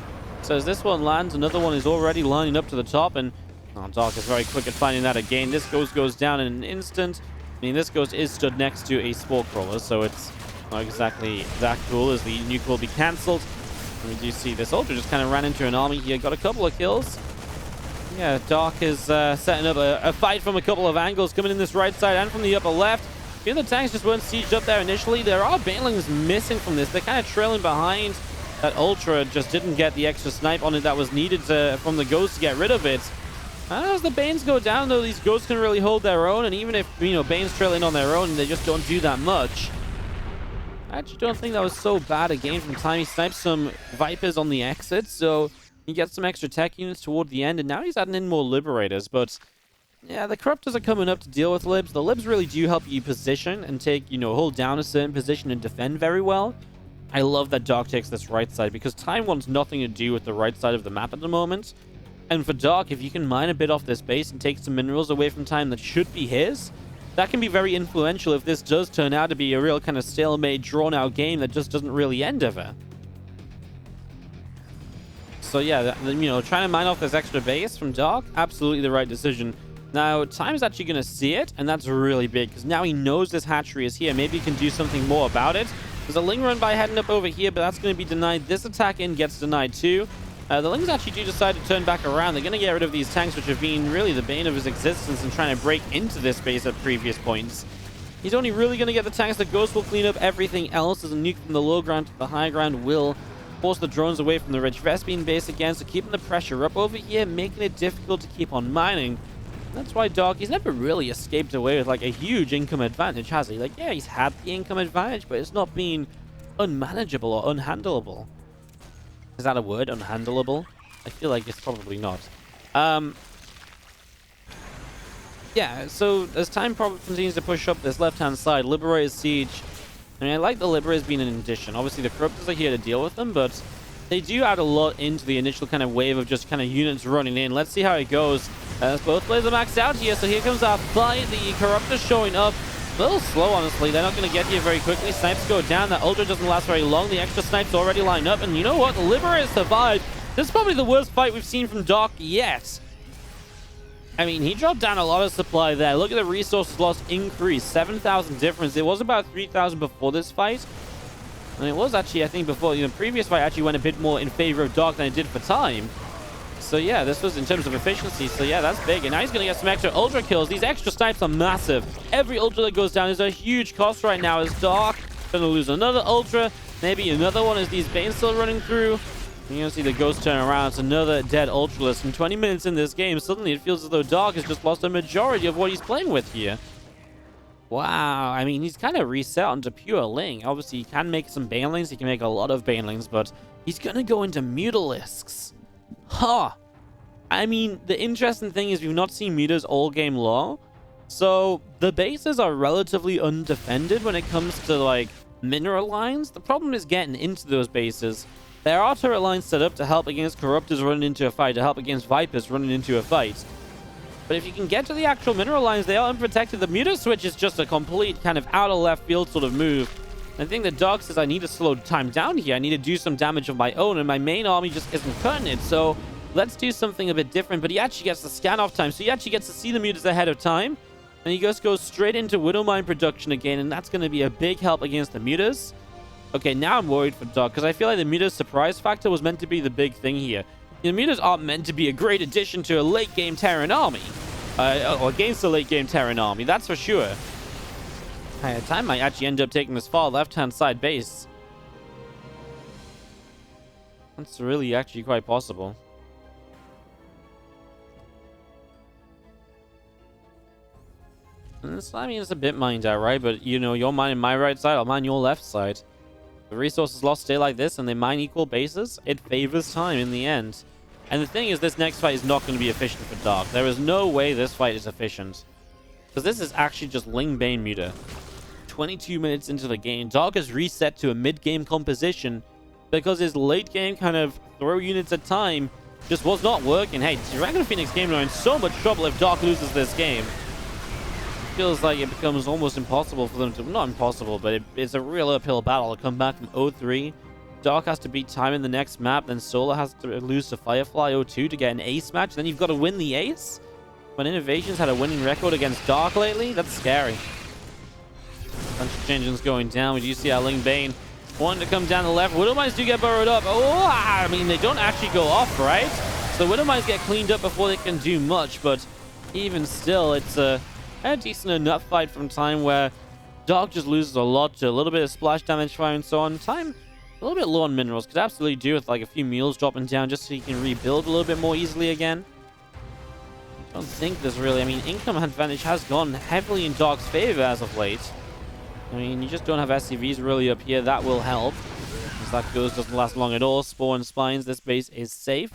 So as this one lands, another one is already lining up to the top. And Doc is very quick at finding that again. This Ghost goes down in an instant. I mean, this Ghost is stood next to a Spore Crawler, so it's not exactly that cool, as the nuke will be cancelled. And we do see this Ultra just kind of ran into an army here. Got a couple of kills. Yeah, Doc is setting up a fight from a couple of angles, coming in this right side and from the upper left. The other tanks just weren't sieged up there initially. There are Banelings missing from this. They're kind of trailing behind. That Ultra just didn't get the extra snipe on it that was needed from the Ghost to get rid of it. As the Banes go down, though, these Ghosts can really hold their own. And even if, Banes trail in on their own, they just don't do that much. I actually don't think that was so bad a game from Time. He sniped some Vipers on the exit, so he gets some extra tech units toward the end, and now he's adding in more Liberators. But yeah, the Corruptors are coming up to deal with Libs. The Libs really do help you position and take, hold down a certain position and defend very well. I love that Doc takes this right side, because Time wants nothing to do with the right side of the map at the moment. And for Doc, if you can mine a bit off this base and take some minerals away from Time that should be his, that can be very influential if this does turn out to be a real kind of stalemate, drawn-out game that just doesn't really end ever. So yeah, trying to mine off this extra base from Doc, absolutely the right decision. Now, Time's actually going to see it, and that's really big, because now he knows this hatchery is here. Maybe he can do something more about it. There's a Ling run by heading up over here, but that's going to be denied. This attack in gets denied too. The Lings actually do decide to turn back around. They're going to get rid of these tanks, which have been really the bane of his existence and trying to break into this base at previous points. He's only really going to get the tanks. The Ghost will clean up everything else, as a nuke from the low ground to the high ground will force the drones away from the rich Vespene base again, so keeping the pressure up over here, making it difficult to keep on mining. That's why Doc, he's never really escaped away with like a huge income advantage, has he? Like, yeah, he's had the income advantage, but it's not been unmanageable or unhandleable. Is that a word? Unhandleable? I feel like it's probably not. Yeah, so as Time probably continues to push up this left-hand side, Liberator's Siege. I mean, I like the Liberators being an addition. Obviously, the Corruptors are here to deal with them, but they do add a lot into the initial kind of wave of just kind of units running in. Let's see how it goes. As both players are maxed out here, so here comes our fight. The Corruptors showing up. A little slow, honestly. They're not going to get here very quickly. Snipes go down. That Ultra doesn't last very long. The extra snipes already lined up. And you know what? The Liberators survived. This is probably the worst fight we've seen from Doc yet. I mean, he dropped down a lot of supply there. Look at the resources lost increase. 7,000 difference. It was about 3,000 before this fight. And it was actually, I think, before, the previous fight actually went a bit more in favor of Doc than it did for Time. So yeah, this was in terms of efficiency. So yeah, that's big. And now he's going to get some extra Ultra kills. These extra snipes are massive. Every Ultra that goes down is a huge cost right now, as Doc going to lose another Ultra. Maybe another one as these Banes still running through. You're going to see the Ghost turn around. It's another dead Ultralisk. And 20 minutes in this game, suddenly it feels as though Dark has just lost a majority of what he's playing with here. Wow. I mean, he's kind of reset onto pure Ling. Obviously, he can make some Banelings. He can make a lot of Banelings, but he's going to go into Mutalisks. Huh. I mean, the interesting thing is we've not seen Mutas all game long. So the bases are relatively undefended when it comes to, like, mineral lines. The problem is getting into those bases. There are turret lines set up to help against Corruptors running into a fight, to help against Vipers running into a fight. But if you can get to the actual mineral lines, they are unprotected. The Muta switch is just a complete kind of out of left field sort of move. I think that Dark says, I need to slow time down here. I need to do some damage of my own, and my main army just isn't cutting it. So let's do something a bit different. But he actually gets the scan off time, so he actually gets to see the Mutas ahead of time. And he just goes straight into Widowmine production again, and that's going to be a big help against the Mutas. Okay, now I'm worried for Dark, because I feel like the Mutas surprise factor was meant to be the big thing here. The Mutas aren't meant to be a great addition to a late-game Terran army. Or against a late-game Terran army, that's for sure. Time might actually end up taking this far left-hand side base. That's really actually quite possible. I mean, it's a bit mined out, right? But, you know, you're mining my right side, I'll mine your left side. The resources lost stay like this, and they mine equal bases. It favors time in the end. And the thing is, this next fight is not going to be efficient for Dark. There is no way this fight is efficient. Because this is actually just Ling Bane Muta. 22 minutes into the game, Dark has reset to a mid-game composition because his late-game kind of throw units at time just was not working. Hey, Dragon Phoenix game are in so much trouble if Dark loses this game. Feels like it becomes almost impossible for them to... Not impossible, but it's a real uphill battle to come back from 0-3. Dark has to beat time in the next map. Then Solar has to lose to Firefly 0-2 to get an ace match. Then you've got to win the ace. When INnoVation's had a winning record against Dark lately, that's scary. Bunch of engines going down. We do see our Ling Bane wanting to come down the left. Widowmines do get burrowed up. Oh, I mean, they don't actually go off, right? So Widowmines get cleaned up before they can do much. But even still, it's a decent enough fight from time where Dark just loses a lot to a little bit of splash damage fire and so on. Time a little bit low on minerals. Could absolutely do with like a few meals dropping down just so he can rebuild a little bit more easily again. I don't think there's really... I mean, income advantage has gone heavily in Dark's favor as of late. I mean, you just don't have SCVs really up here. That will help. As that goes, doesn't last long at all. Spore and Spines, this base is safe.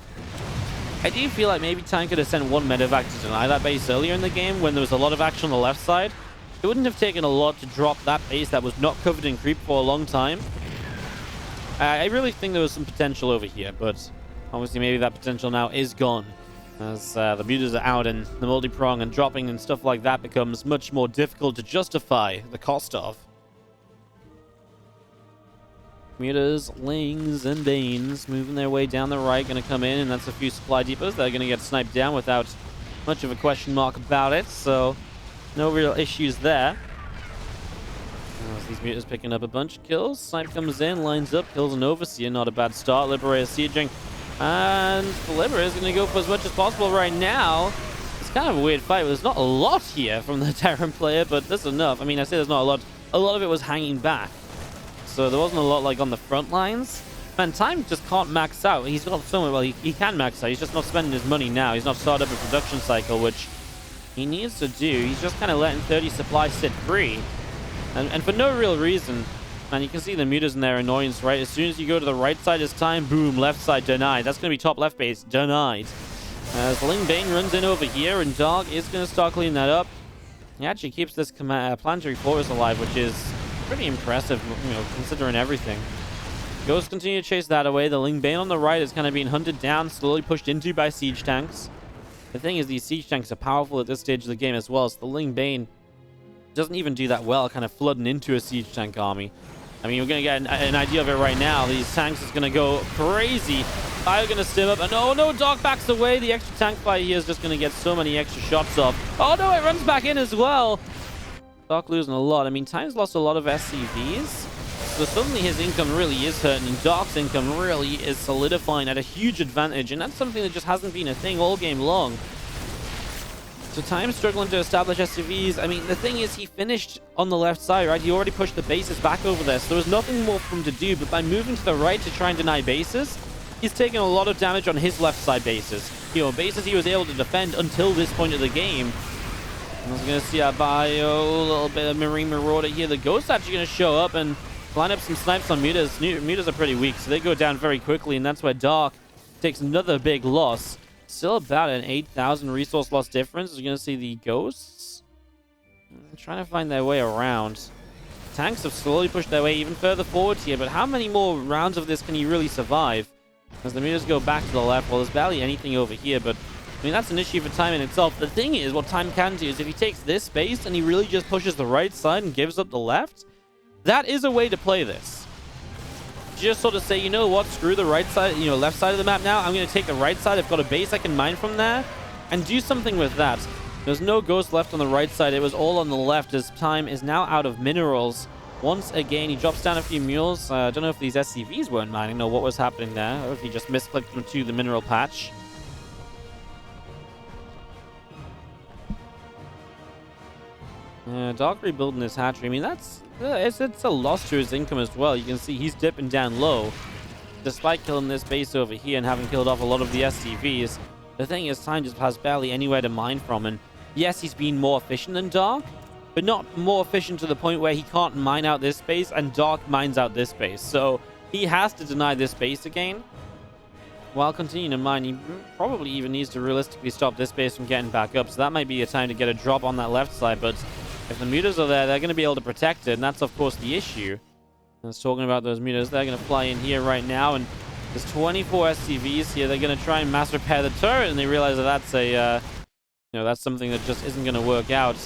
I do feel like maybe Time could have sent one medevac to deny that base earlier in the game when there was a lot of action on the left side. It wouldn't have taken a lot to drop that base that was not covered in creep for a long time. I really think there was some potential over here, but obviously maybe that potential now is gone. As the mutas are out and the multi-prong and dropping and stuff like that becomes much more difficult to justify the cost of. Mutas, Lings, and Banes moving their way down the right, going to come in, and that's a few supply depots that are going to get sniped down without much of a question mark about it, so no real issues there. As these mutas picking up a bunch of kills, Snipe comes in, lines up, kills an Overseer, not a bad start. Liberator sieging, and the Liberator is going to go for as much as possible right now. It's kind of a weird fight. There's not a lot here from the Terran player, but there's enough. I mean, I say there's not a lot. A lot of it was hanging back. So there wasn't a lot like on the front lines. Man, Time just can't max out. He's got somewhere, well, he can max out. He's just not spending his money now. He's not started up a production cycle, which he needs to do. He's just kind of letting 30 supply sit free. And for no real reason. Man, you can see the mutas in their annoyance, right? As soon as you go to the right side this time, boom, left side denied. That's going to be top left base denied. As Ling Bane runs in over here, and Dog is going to start cleaning that up. He actually keeps this planetary fortress alive, which is pretty impressive, you know, considering everything. Ghosts continue to chase that away. The Ling Bane on the right is kind of being hunted down, slowly pushed into by siege tanks. The thing is, these siege tanks are powerful at this stage of the game as well, so the Ling Bane doesn't even do that well, kind of flooding into a siege tank army. I mean, we're going to get an idea of it right now. These tanks is going to go crazy. Fire going to stim up, and oh no, Dark backs away. The extra tank fire here is just going to get so many extra shots off. Oh no, it runs back in as well. Dark losing a lot. I mean, Time's lost a lot of SCVs, so suddenly his income really is hurting, and Dark's income really is solidifying at a huge advantage, and that's something that just hasn't been a thing all game long. So Time's struggling to establish SCVs. I mean, the thing is, he finished on the left side, right? He already pushed the bases back over there, so there was nothing more for him to do, but by moving to the right to try and deny bases, he's taking a lot of damage on his left side bases. You know, bases he was able to defend until this point of the game. I was going to see our bio, a little bit of Marine Marauder here. The Ghost's actually going to show up and line up some snipes on mutas. Mutas are pretty weak, so they go down very quickly, and that's where Dark takes another big loss. Still about an 8,000 resource loss difference. You're going to see the Ghosts trying to find their way around. Tanks have slowly pushed their way even further forward here, but how many more rounds of this can he really survive? As the mutas go back to the left, well, there's barely anything over here, but I mean, that's an issue for Time in itself. The thing is, what Time can do is if he takes this space and he really just pushes the right side and gives up the left, that is a way to play this. Just sort of say, you know what, screw the right side, you know, left side of the map now. I'm going to take the right side. I've got a base I can mine from there and do something with that. There's no Ghost left on the right side. It was all on the left as Time is now out of minerals. Once again, he drops down a few mules. I don't know if these SCVs weren't mining or what was happening there, or if he just misclicked them to the mineral patch. Dark rebuilding his hatchery. I mean, it's a loss to his income as well. You can see he's dipping down low. Despite killing this base over here and having killed off a lot of the SCVs, the thing is, Time just has barely anywhere to mine from. And yes, he's been more efficient than Dark, but not more efficient to the point where he can't mine out this space and Dark mines out this space. So he has to deny this space again. While continuing to mine, he probably even needs to realistically stop this base from getting back up. So that might be a time to get a drop on that left side. But if the mutas are there, they're going to be able to protect it. And that's, of course, the issue. I was talking about those mutas. They're going to fly in here right now. And there's 24 SCVs here. They're going to try and mass repair the turret. And they realize that that's that's something that just isn't going to work out.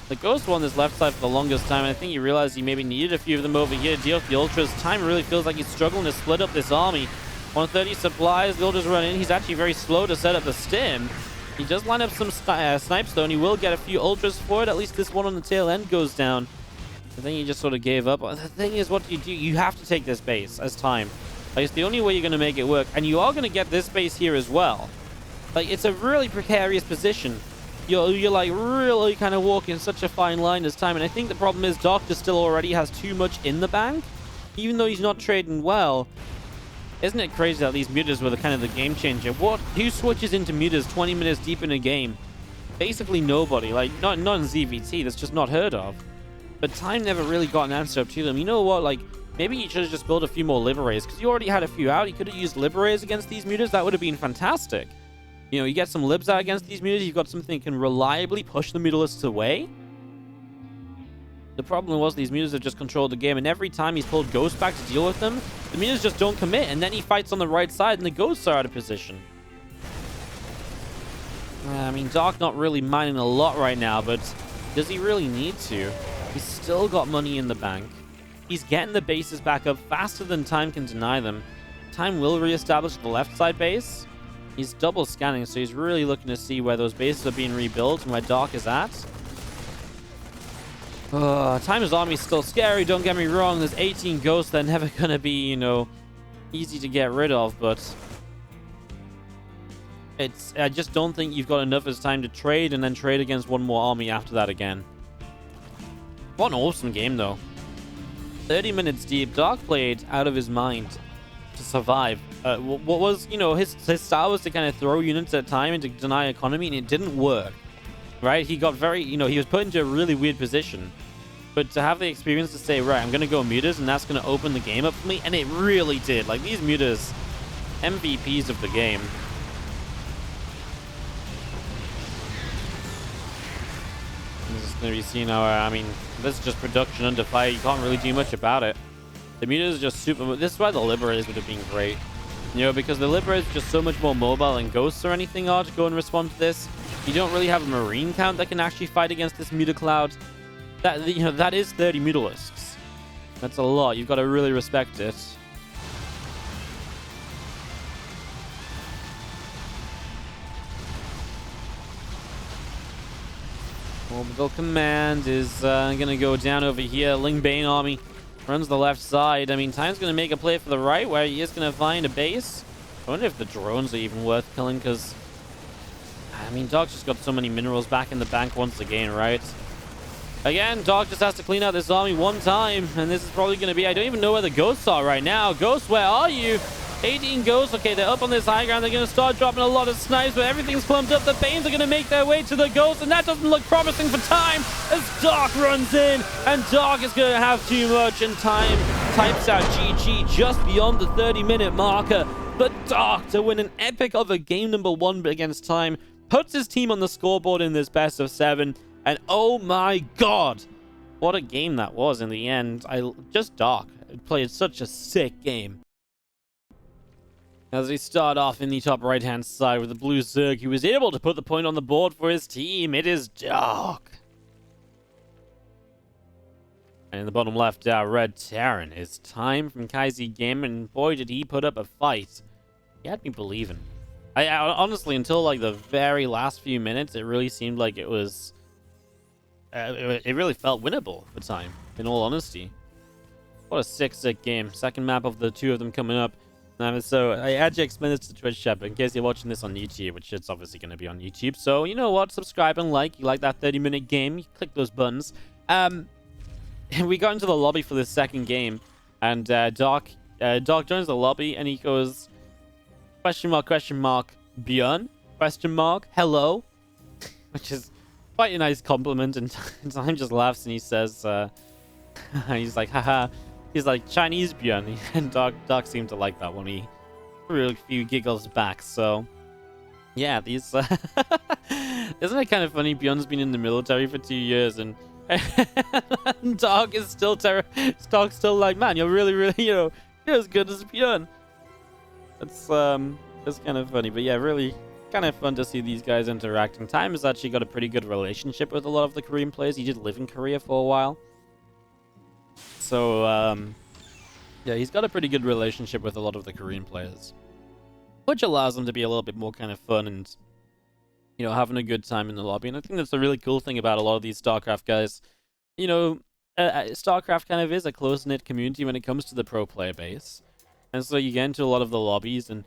The Ghost won this left side for the longest time. And I think he realized he maybe needed a few of them over here to deal with the Ultras. Time really feels like he's struggling to split up this army. 130 supplies. The Ultras run in. He's actually very slow to set up the stim. He does line up some snipes, though, and he will get a few Ultras for it. At least this one on the tail end goes down. I think he just sort of gave up. The thing is, what do? You have to take this base as Time. Like, it's the only way you're going to make it work. And you are going to get this base here as well. Like, it's a really precarious position. You're like really kind of walking such a fine line as Time. And I think the problem is Doctor still already has too much in the bank. Even though he's not trading well. Isn't it crazy that these mutas were the kind of the game changer? Who switches into mutas 20 minutes deep in a game? Basically nobody. Like, not in ZVT. That's just not heard of. But Time never really got an answer up to them. You know what? Like, maybe he should have just built a few more Liberators. Because you already had a few out. He could have used Liberators against these mutas. That would have been fantastic. You know, you get some Libs out against these mutas. You've got something that can reliably push the mutalisks away. The problem was these mutas have just controlled the game, and every time he's pulled Ghosts back to deal with them, the mutas just don't commit, and then he fights on the right side, and the Ghosts are out of position. I mean, Dark not really mining a lot right now, but does he really need to? He's still got money in the bank. He's getting the bases back up faster than Time can deny them. Time will reestablish the left side base. He's double scanning, so he's really looking to see where those bases are being rebuilt and where Dark is at. Time's army is still scary, don't get me wrong. There's 18 Ghosts. They're never going to be, you know, easy to get rid of, but I just don't think you've got enough as time to trade and then trade against one more army after that again. What an awesome game, though. 30 minutes deep. Dark played out of his mind to survive. What was, you know, his style was to kind of throw units at Time and to deny economy, and it didn't work. Right? He got very, you know, he was put into a really weird position. But to have the experience to say, right, I'm going to go mutas, and that's going to open the game up for me, and it really did. Like, these mutas, MVPs of the game. This is going to be seen how, I mean, this is just production under fire. You can't really do much about it. The mutas are just super. This is why the Liberators would have been great. You know, because the Liberators are just so much more mobile than Ghosts or anything are to go and respond to this. You don't really have a Marine count that can actually fight against this muta cloud. That, you know, that is 30 mutalisks. That's a lot. You've got to really respect it. Orbital Command is going to go down over here. Ling Bane army runs the left side. I mean, Time's going to make a play for the right, where he is going to find a base. I wonder if the drones are even worth killing, because I mean, Dark just got so many minerals back in the bank once again, right? Again, Dark just has to clean out this army one time, and this is probably going to be... I don't even know where the Ghosts are right now. Ghosts, where are you? 18 ghosts. Okay, they're up on this high ground. They're going to start dropping a lot of snipes, but everything's clumped up. The Banes are going to make their way to the ghosts, and that doesn't look promising for Time as Dark runs in, and Dark is going to have too much, and Time types out GG just beyond the 30-minute marker. But Dark, to win an epic of a game number 1 against Time, puts his team on the scoreboard in this best of 7, and oh my god, what a game that was in the end. Dark played such a sick game. As we start off in the top right-hand side with the blue Zerg, he was able to put the point on the board for his team. It is Dark. And in the bottom left, red Terran is Time from Kaisi Game, and boy, did he put up a fight. He had me believing. I honestly, until like the very last few minutes, it really seemed like it was... it really felt winnable for Time, in all honesty. What a sick game. Second map of the 2 of them coming up. So I actually explained this to the Twitch chat, but in case you're watching this on YouTube, which it's obviously going to be on YouTube, so you know what, subscribe and like. You like that 30-minute game, you click those buttons. We got into the lobby for this second game, and Dark joins the lobby, and he goes, question mark, Björn, hello, which is quite a nice compliment, and Time just laughs, and he says, he's like, haha. He's like, Chinese Björn, and Dark seemed to like that one. He threw a few giggles back, so... Yeah, these... Isn't it kind of funny? Björn's been in the military for 2 years, and Dark is still Dark's still like, man, you're really, you're as good as Björn. It's kind of funny, but yeah, really kind of fun to see these guys interacting. Time has actually got a pretty good relationship with a lot of the Korean players. He did live in Korea for a while. So, yeah, he's got a pretty good relationship with a lot of the Korean players, which allows him to be a little bit more kind of fun and, you know, having a good time in the lobby. And I think that's a really cool thing about a lot of these StarCraft guys. You know, StarCraft kind of is a close-knit community when it comes to the pro player base. And so you get into a lot of the lobbies, and,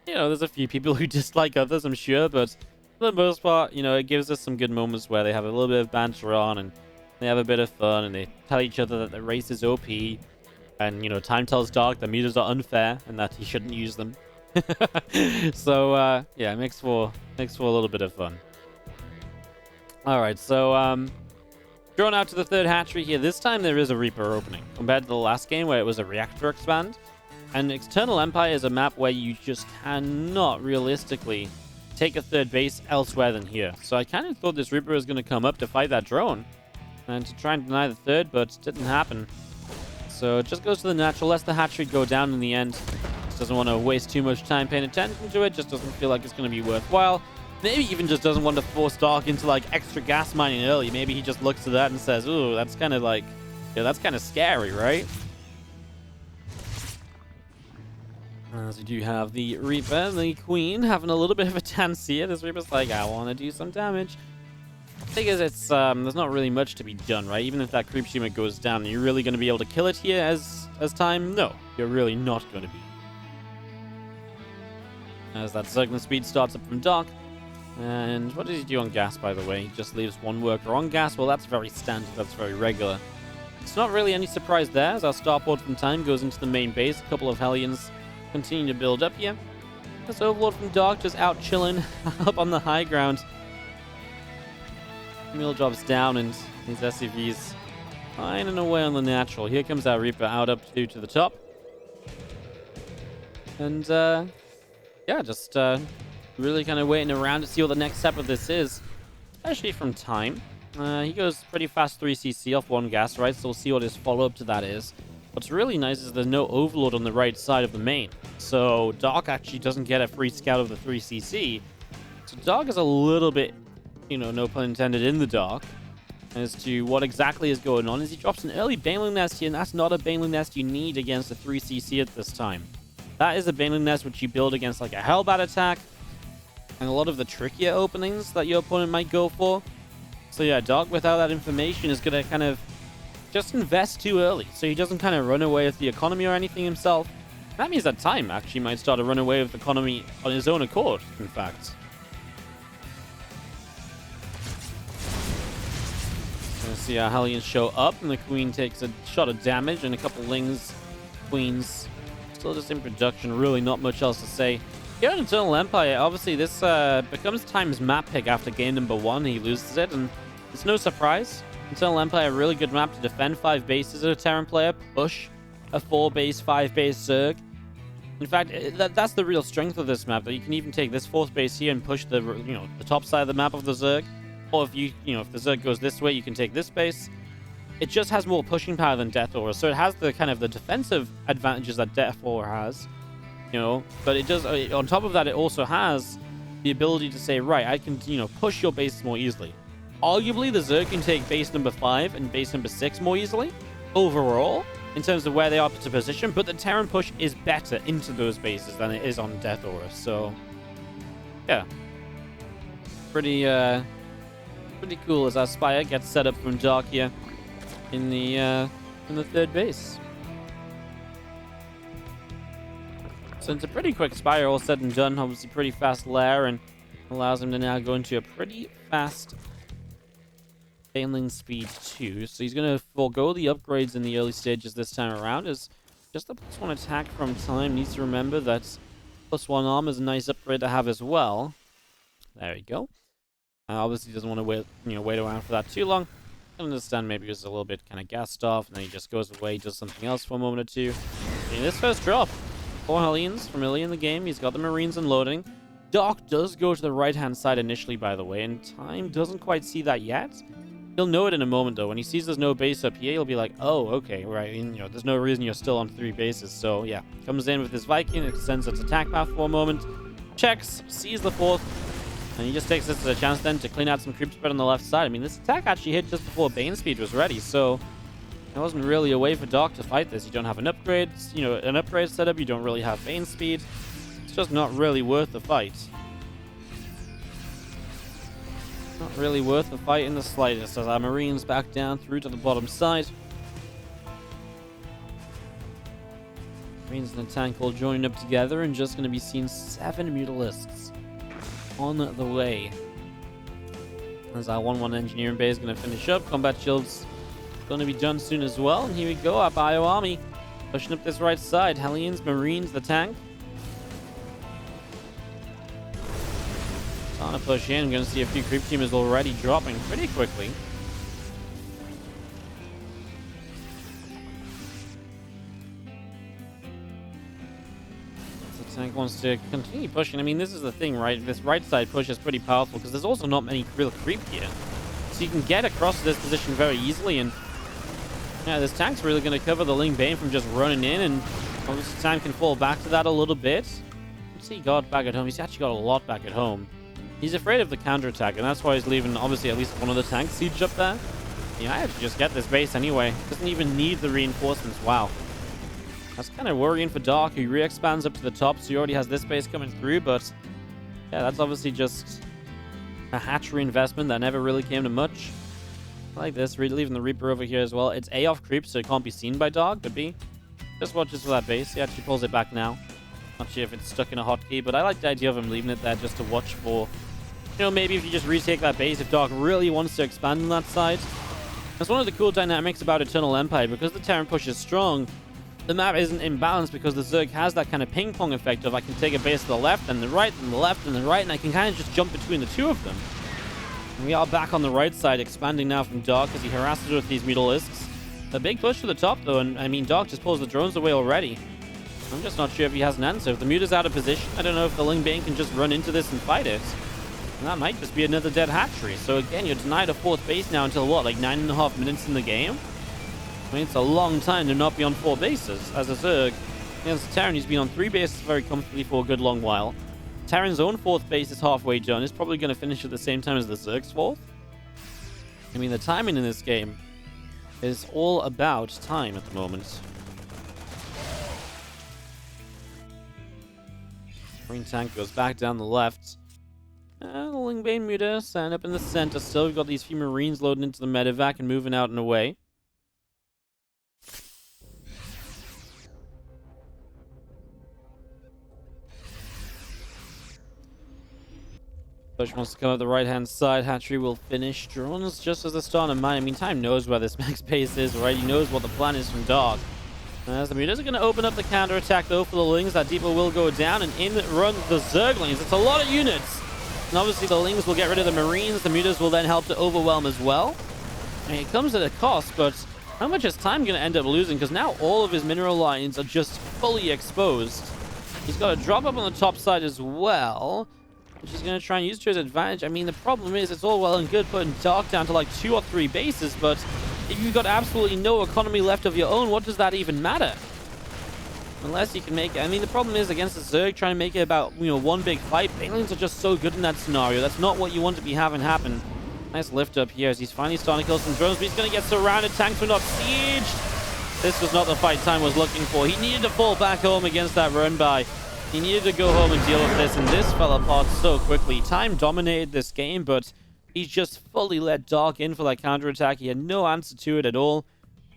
you know, there's a few people who dislike others, I'm sure, but for the most part, you know, it gives us some good moments where they have a little bit of banter on, and they have a bit of fun, and they tell each other that the race is OP, and, you know, Time tells Dark that meters are unfair and that he shouldn't use them. So, yeah, it makes for a little bit of fun. Alright, so, drawn out to the third hatchery here. This time there is a Reaper opening, compared to the last game where it was a reactor expand. And External Empire is a map where you just cannot realistically take a third base elsewhere than here. So I kind of thought this Reaper was going to come up to fight that drone and to try and deny the third, but it didn't happen. So it just goes to the natural, lets the hatchery go down in the end. Just doesn't want to waste too much time paying attention to it, just doesn't feel like it's going to be worthwhile. Maybe even just doesn't want to force Dark into like extra gas mining early. Maybe he just looks at that and says, ooh, that's kind of like, yeah, that's kind of scary, right? As we do have the Reaper, the Queen, having a little bit of a dance here. This Reaper's like, I want to do some damage. Thing is, it's there's not really much to be done, right? Even if that creep streamer goes down, are you really going to be able to kill it here as Time? No, you're really not going to be. As that circling speed starts up from Dark. And what does he do on gas, by the way? He just leaves one worker on gas. Well, that's very standard. That's very regular. It's not really any surprise there, as our starport from Time goes into the main base. A couple of Hellions continue to build up here. This Overlord from Dark just out chilling up on the high ground. Mill drops down, and these SCVs finding away on the natural. Here comes our Reaper out up to the top. And, yeah, just really kind of waiting around to see what the next step of this is, especially from Time. He goes pretty fast 3cc off one gas, right? So we'll see what his follow-up to that is. What's really nice is there's no Overlord on the right side of the main. So Dark actually doesn't get a free scout of the 3cc. So Dark is a little bit, you know, no pun intended, in the dark as to what exactly is going on. As he drops an early Baneling Nest here, and that's not a Baneling Nest you need against a 3cc at this time. That is a Baneling Nest which you build against like a Hellbat attack and a lot of the trickier openings that your opponent might go for. So yeah, Dark without that information is going to kind of just invest too early, so he doesn't kind of run away with the economy or anything himself. That means that Time actually might start to run away with the economy on his own accord, in fact. Gonna see our Hellions show up, and the Queen takes a shot of damage, and a couple Lings, Queens Still just in production, really not much else to say. Here in Eternal Empire, obviously this becomes Time's map pick after game number 1. He loses it, and it's no surprise. Eternal Empire, a really good map to defend 5 bases as a Terran player, push a 4-base, 5-base Zerg. In fact, that's the real strength of this map, that you can even take this 4th base here and push the, the top side of the map of the Zerg. Or if if the Zerg goes this way, you can take this base. It just has more pushing power than Death Aura, so it has the kind of the defensive advantages that Death Aura has, but it does, on top of that, it also has the ability to say, right, I can, push your bases more easily. Arguably, the Zerg can take base number 5 and base number 6 more easily, overall, in terms of where they are to position, but the Terran push is better into those bases than it is on Death Aura, so, yeah. Pretty cool as our Spire gets set up from Dark here in the 3rd base. So it's a pretty quick Spire, all said and done. Obviously pretty fast lair, and allows him to now go into a pretty fast failing speed 2. So he's going to forego the upgrades in the early stages this time around, as just the +1 attack from Time needs to remember that +1 armor is a nice upgrade to have as well. There we go. Obviously doesn't want to wait around for that too long. I understand maybe he was a little bit kind of gassed off, and then he just goes away, does something else for a moment or two. In this first drop, 4 Hellions from early in the game. He's got the Marines unloading. Doc does go to the right-hand side initially, by the way, and Time doesn't quite see that yet. He'll know it in a moment, though. When he sees there's no base up here, he'll be like, oh, okay, right, and, there's no reason you're still on 3 bases. So, yeah, comes in with this Viking, extends its attack path for a moment, checks, sees the 4th, and he just takes this as a chance then to clean out some creep spread on the left side. I mean, this attack actually hit just before Bane Speed was ready, so there wasn't really a way for Doc to fight this. You don't have an upgrade, an upgrade setup. You don't really have Bane Speed. It's just not really worth the fight. Not really worth the fight in the slightest, as our Marines back down through to the bottom side. Marines and the tank all joining up together, and just going to be seeing 7 Mutalisks on the way. As our 1-1 engineering bay is going to finish up. Combat shields going to be done soon as well. And here we go, our bio army pushing up this right side. Hellions, Marines, the tank. Trying to push in. Going to see a few creep teamers already dropping pretty quickly. Tank wants to continue pushing. I mean, this is the thing, right? This right side push is pretty powerful because there's also not many real creep here. So you can get across this position very easily, and yeah, this tank's really going to cover the Ling Bane from just running in, and obviously Time can fall back to that a little bit. What's he got back at home? He's actually got a lot back at home. He's afraid of the counterattack, and that's why he's leaving, obviously, at least one of the tanks siege up there. Yeah, I have to just get this base anyway. Doesn't even need the reinforcements. Wow. That's kind of worrying for Dark, who re-expands up to the top, so he already has this base coming through, but yeah, that's obviously just a hatchery investment that never really came to much. I like this, leaving the Reaper over here as well. It's A, off creep, so it can't be seen by Dark, but B, just watches for that base. He actually pulls it back now. Not sure if it's stuck in a hotkey, but I like the idea of him leaving it there just to watch for, maybe if you just retake that base, if Dark really wants to expand on that side. That's one of the cool dynamics about Eternal Empire, because the Terran push is strong. The map isn't imbalanced because the Zerg has that kind of ping-pong effect of I can take a base to the left and the right and the left and the right, and I can kind of just jump between the two of them. And we are back on the right side, expanding now from Dark as he harasses with these Mutalisks. A big push to the top, though, and I mean, Dark just pulls the drones away already. I'm just not sure if he has an answer. If the Muta's out of position, I don't know if the Ling Bane can just run into this and fight it. And that might just be another dead hatchery. So again, you're denied a 4th base now until what, like 9.5 minutes in the game? I mean, it's a long time to not be on 4 bases. As a Zerg, against Terran, he's been on 3 bases very comfortably for a good long while. Terran's own 4th base is halfway done. It's probably going to finish at the same time as the Zerg's 4th. I mean, the timing in this game is all about time at the moment. Marine tank goes back down the left. The Ling Bane Muta stand up in the center still. We've got these few Marines loading into the medevac and moving out and away. Push wants to come up the right-hand side. Hatchery will finish. Drones just as the start of mine. I mean, Time knows where this max base is, right? He knows what the plan is from Dark. As the Mutas are going to open up the counter-attack, though, for the Lings. That Deeper will go down, and in run the Zerglings. It's a lot of units. And obviously, the Lings will get rid of the Marines. The Mutas will then help to overwhelm as well. I mean, it comes at a cost, but how much is Time going to end up losing? Because now all of his mineral lines are just fully exposed. He's got a drop up on the top side as well, which he's going to try and use to his advantage. I mean, the problem is it's all well and good putting Dark down to like 2 or 3 bases, but if you've got absolutely no economy left of your own, what does that even matter? Unless you can make it. I mean, the problem is against the Zerg, trying to make it about, you know, one big fight. Banelings are just so good in that scenario. That's not what you want to be having happen. Nice lift up here as he's finally starting to kill some drones, but he's going to get surrounded. Tanks were not sieged. This was not the fight Time was looking for. He needed to fall back home against that run by. He needed to go home and deal with this, and this fell apart so quickly. Time dominated this game, but he just fully let Dark in for that counterattack. He had no answer to it at all.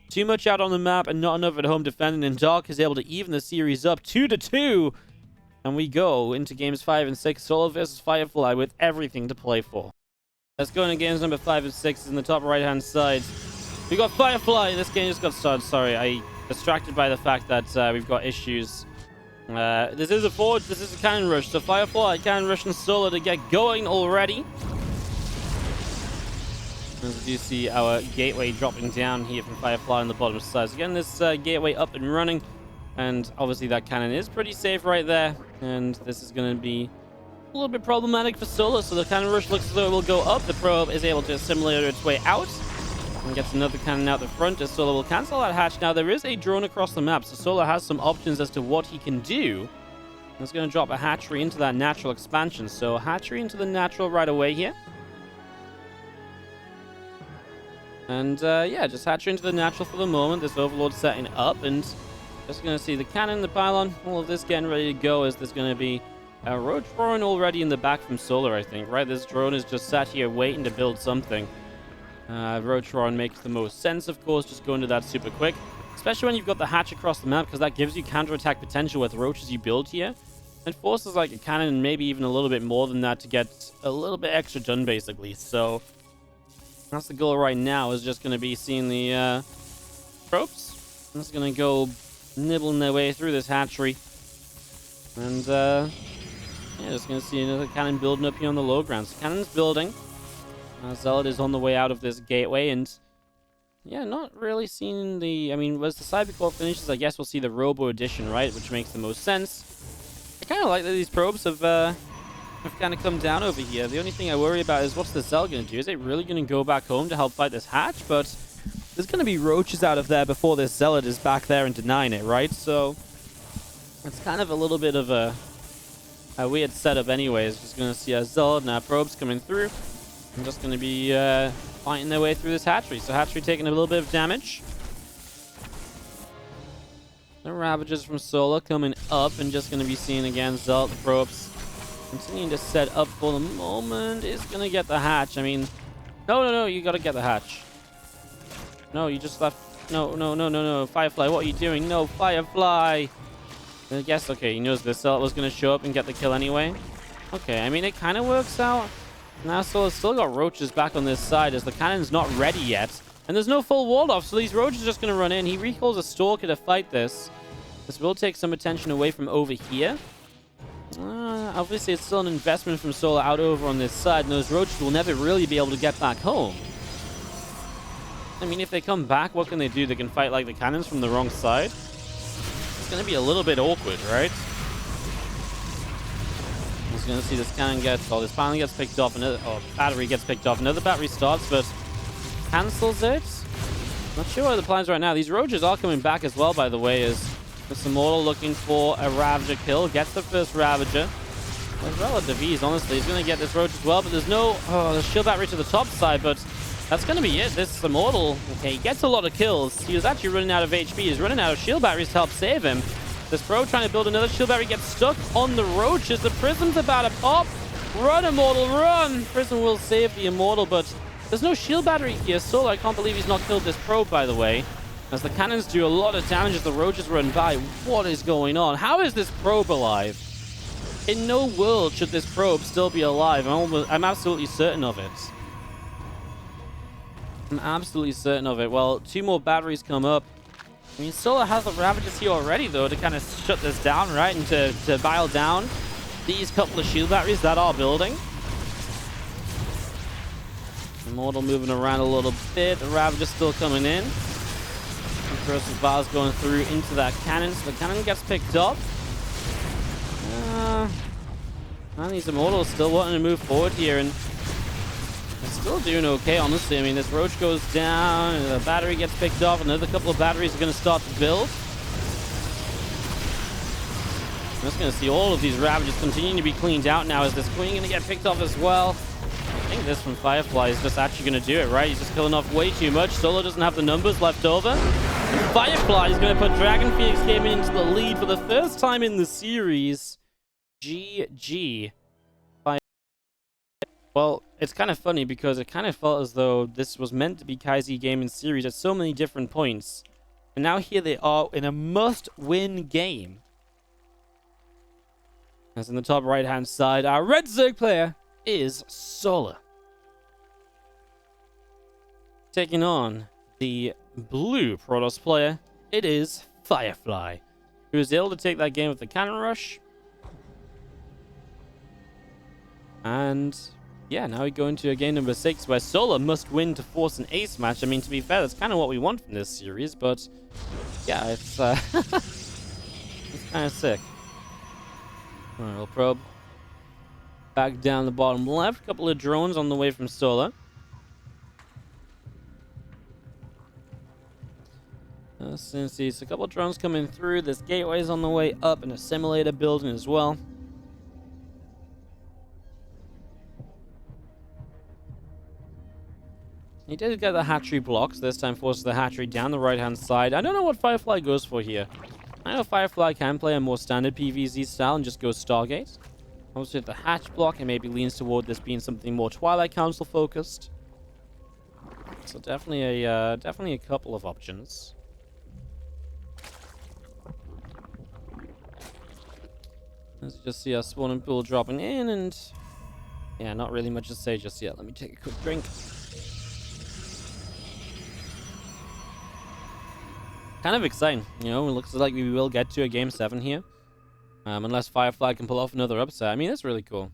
Too much out on the map and not enough at home defending, and Dark is able to even the series up 2-2. And we go into games 5 and 6, Solar versus Firefly, with everything to play for. Let's go into games number 5 and 6 in the top right-hand side. We got Firefly. This game just got started. Sorry, I distracted by the fact that we've got issues. This is a forge. This is a cannon rush. So Firefly, cannon rush, and Solar to get going already. As you see our gateway dropping down here from Firefly on the bottom side. So again, this gateway up and running. And obviously that cannon is pretty safe right there. And this is going to be a little bit problematic for Solar. So the cannon rush looks as though it will go up. The probe is able to assimilate its way out. And gets another cannon out the front as Solar will cancel that hatch. Now there is a drone across the map. So Solar has some options as to what he can do. It's going to drop a hatchery into that natural expansion. So a hatchery into the natural right away here. And yeah, just hatchery into the natural for the moment. This Overlord setting up, and just going to see the cannon, the pylon, all of this getting ready to go. As there's going to be a roach drone already in the back from Solar, I think. Right, this drone is just sat here waiting to build something. Roach drone makes the most sense, of course, just go into that super quick. Especially when you've got the hatch across the map, because that gives you counterattack potential with roaches you build here. And forces like a cannon and maybe even a little bit more than that to get a little bit extra done, basically. So that's the goal right now, is just going to be seeing the probes. I'm just going to go nibbling their way through this hatchery. And yeah, just going to see another cannon building up here on the low ground. So cannon's building. Zealot is on the way out of this gateway, and yeah, not really seeing the... I mean, as the Cybercore finishes, I guess we'll see the Robo Edition, right? Which makes the most sense. I kind of like that these probes have kind of come down over here. The only thing I worry about is what's the Zealot going to do? Is it really going to go back home to help fight this hatch? But there's going to be roaches out of there before this Zealot is back there and denying it, right? So it's kind of a little bit of a weird setup anyways. Just going to see our Zealot and our probes coming through. I'm just going to be fighting their way through this hatchery. So hatchery taking a little bit of damage. The Ravagers from Solar coming up, and just going to be seeing again Zealot, the probes continuing to set up for the moment. Is going to get the hatch. I mean, no, you got to get the hatch. No, you just left. No. Firefly, what are you doing? No, Firefly. I guess, okay, he knows this Zealot was going to show up and get the kill anyway. Okay, I mean, it kind of works out. Now Solar's still got roaches back on this side as the cannon's not ready yet. And there's no full wall off, so these roaches are just going to run in. He recalls a Stalker to fight this. This will take some attention away from over here. Obviously, it's still an investment from Solar out over on this side, and those roaches will never really be able to get back home. I mean, if they come back, what can they do? They can fight like the cannons from the wrong side. It's going to be a little bit awkward, right? He's going to see this cannon gets, or this panel gets picked off, or battery gets picked off. Another battery starts, but cancels it. Not sure what the plans right now. These roaches are coming back as well, by the way, as this Immortal looking for a Ravager kill. Gets the first Ravager. As well as WardiTV, honestly. He's going to get this roach as well, but there's no... Oh, there's shield battery to the top side, but that's going to be it. This Immortal, okay, he gets a lot of kills. He was actually running out of HP. He's running out of shield batteries to help save him. This Pro trying to build another shield battery gets stuck on the roaches. The Prism's about to pop. Run, Immortal, run! Prism will save the Immortal, but there's no shield battery here. Solar, I can't believe he's not killed this Probe, by the way. As the cannons do a lot of damage as the roaches run by. What is going on? How is this Probe alive? In no world should this Probe still be alive. I'm absolutely certain of it. I'm absolutely certain of it. Well, 2 more batteries come up. I mean, Solar has the Ravagers here already, though, to kind of shut this down, right? And to bile down these couple of shield batteries that are building. Immortal moving around a little bit. The Ravager's still coming in. Versus bars going through into that cannon, so the cannon gets picked up. And these Immortals still wanting to move forward here, and they're still doing okay, honestly. I mean, this Roach goes down, and the battery gets picked up. Another couple of batteries are going to start to build. I'm just going to see all of these Ravagers continuing to be cleaned out now. Is this Queen going to get picked off as well? I think this from Firefly is just actually going to do it, right? He's just killing off way too much. Solo doesn't have the numbers left over. And Firefly is going to put Dragon Phoenix Gaming into the lead for the first time in the series. GG. Well, it's kind of funny because it kind of felt as though this was meant to be KaiZ Gaming's series at so many different points. And now here they are in a must-win game. As in the top right-hand side, our red Zerg player is Solar. Taking on the blue Protoss player, it is Firefly, who was able to take that game with the cannon rush. And yeah, now we go into a game number 6 where Solar must win to force an ace match. I mean, to be fair, that's kind of what we want from this series, but yeah, it's it's kind of sick. All right, we'll probe back down the bottom left. Couple of drones on the way from Solar. Since there's a couple of drones coming through, this gateway is on the way up, and a simulator building as well. He did get the hatchery blocks. This time forces the hatchery down the right-hand side. I don't know what Firefly goes for here. I know Firefly can play a more standard PvZ style and just go Stargate. Obviously, with the hatch block, it maybe leans toward this being something more Twilight Council focused. So definitely a couple of options. Let's just see our spawning pool dropping in, and yeah, not really much to say just yet. Let me take a quick drink. Kind of exciting, you know. It looks like we will get to a game 7 here. Unless Firefly can pull off another upset. I mean, that's really cool.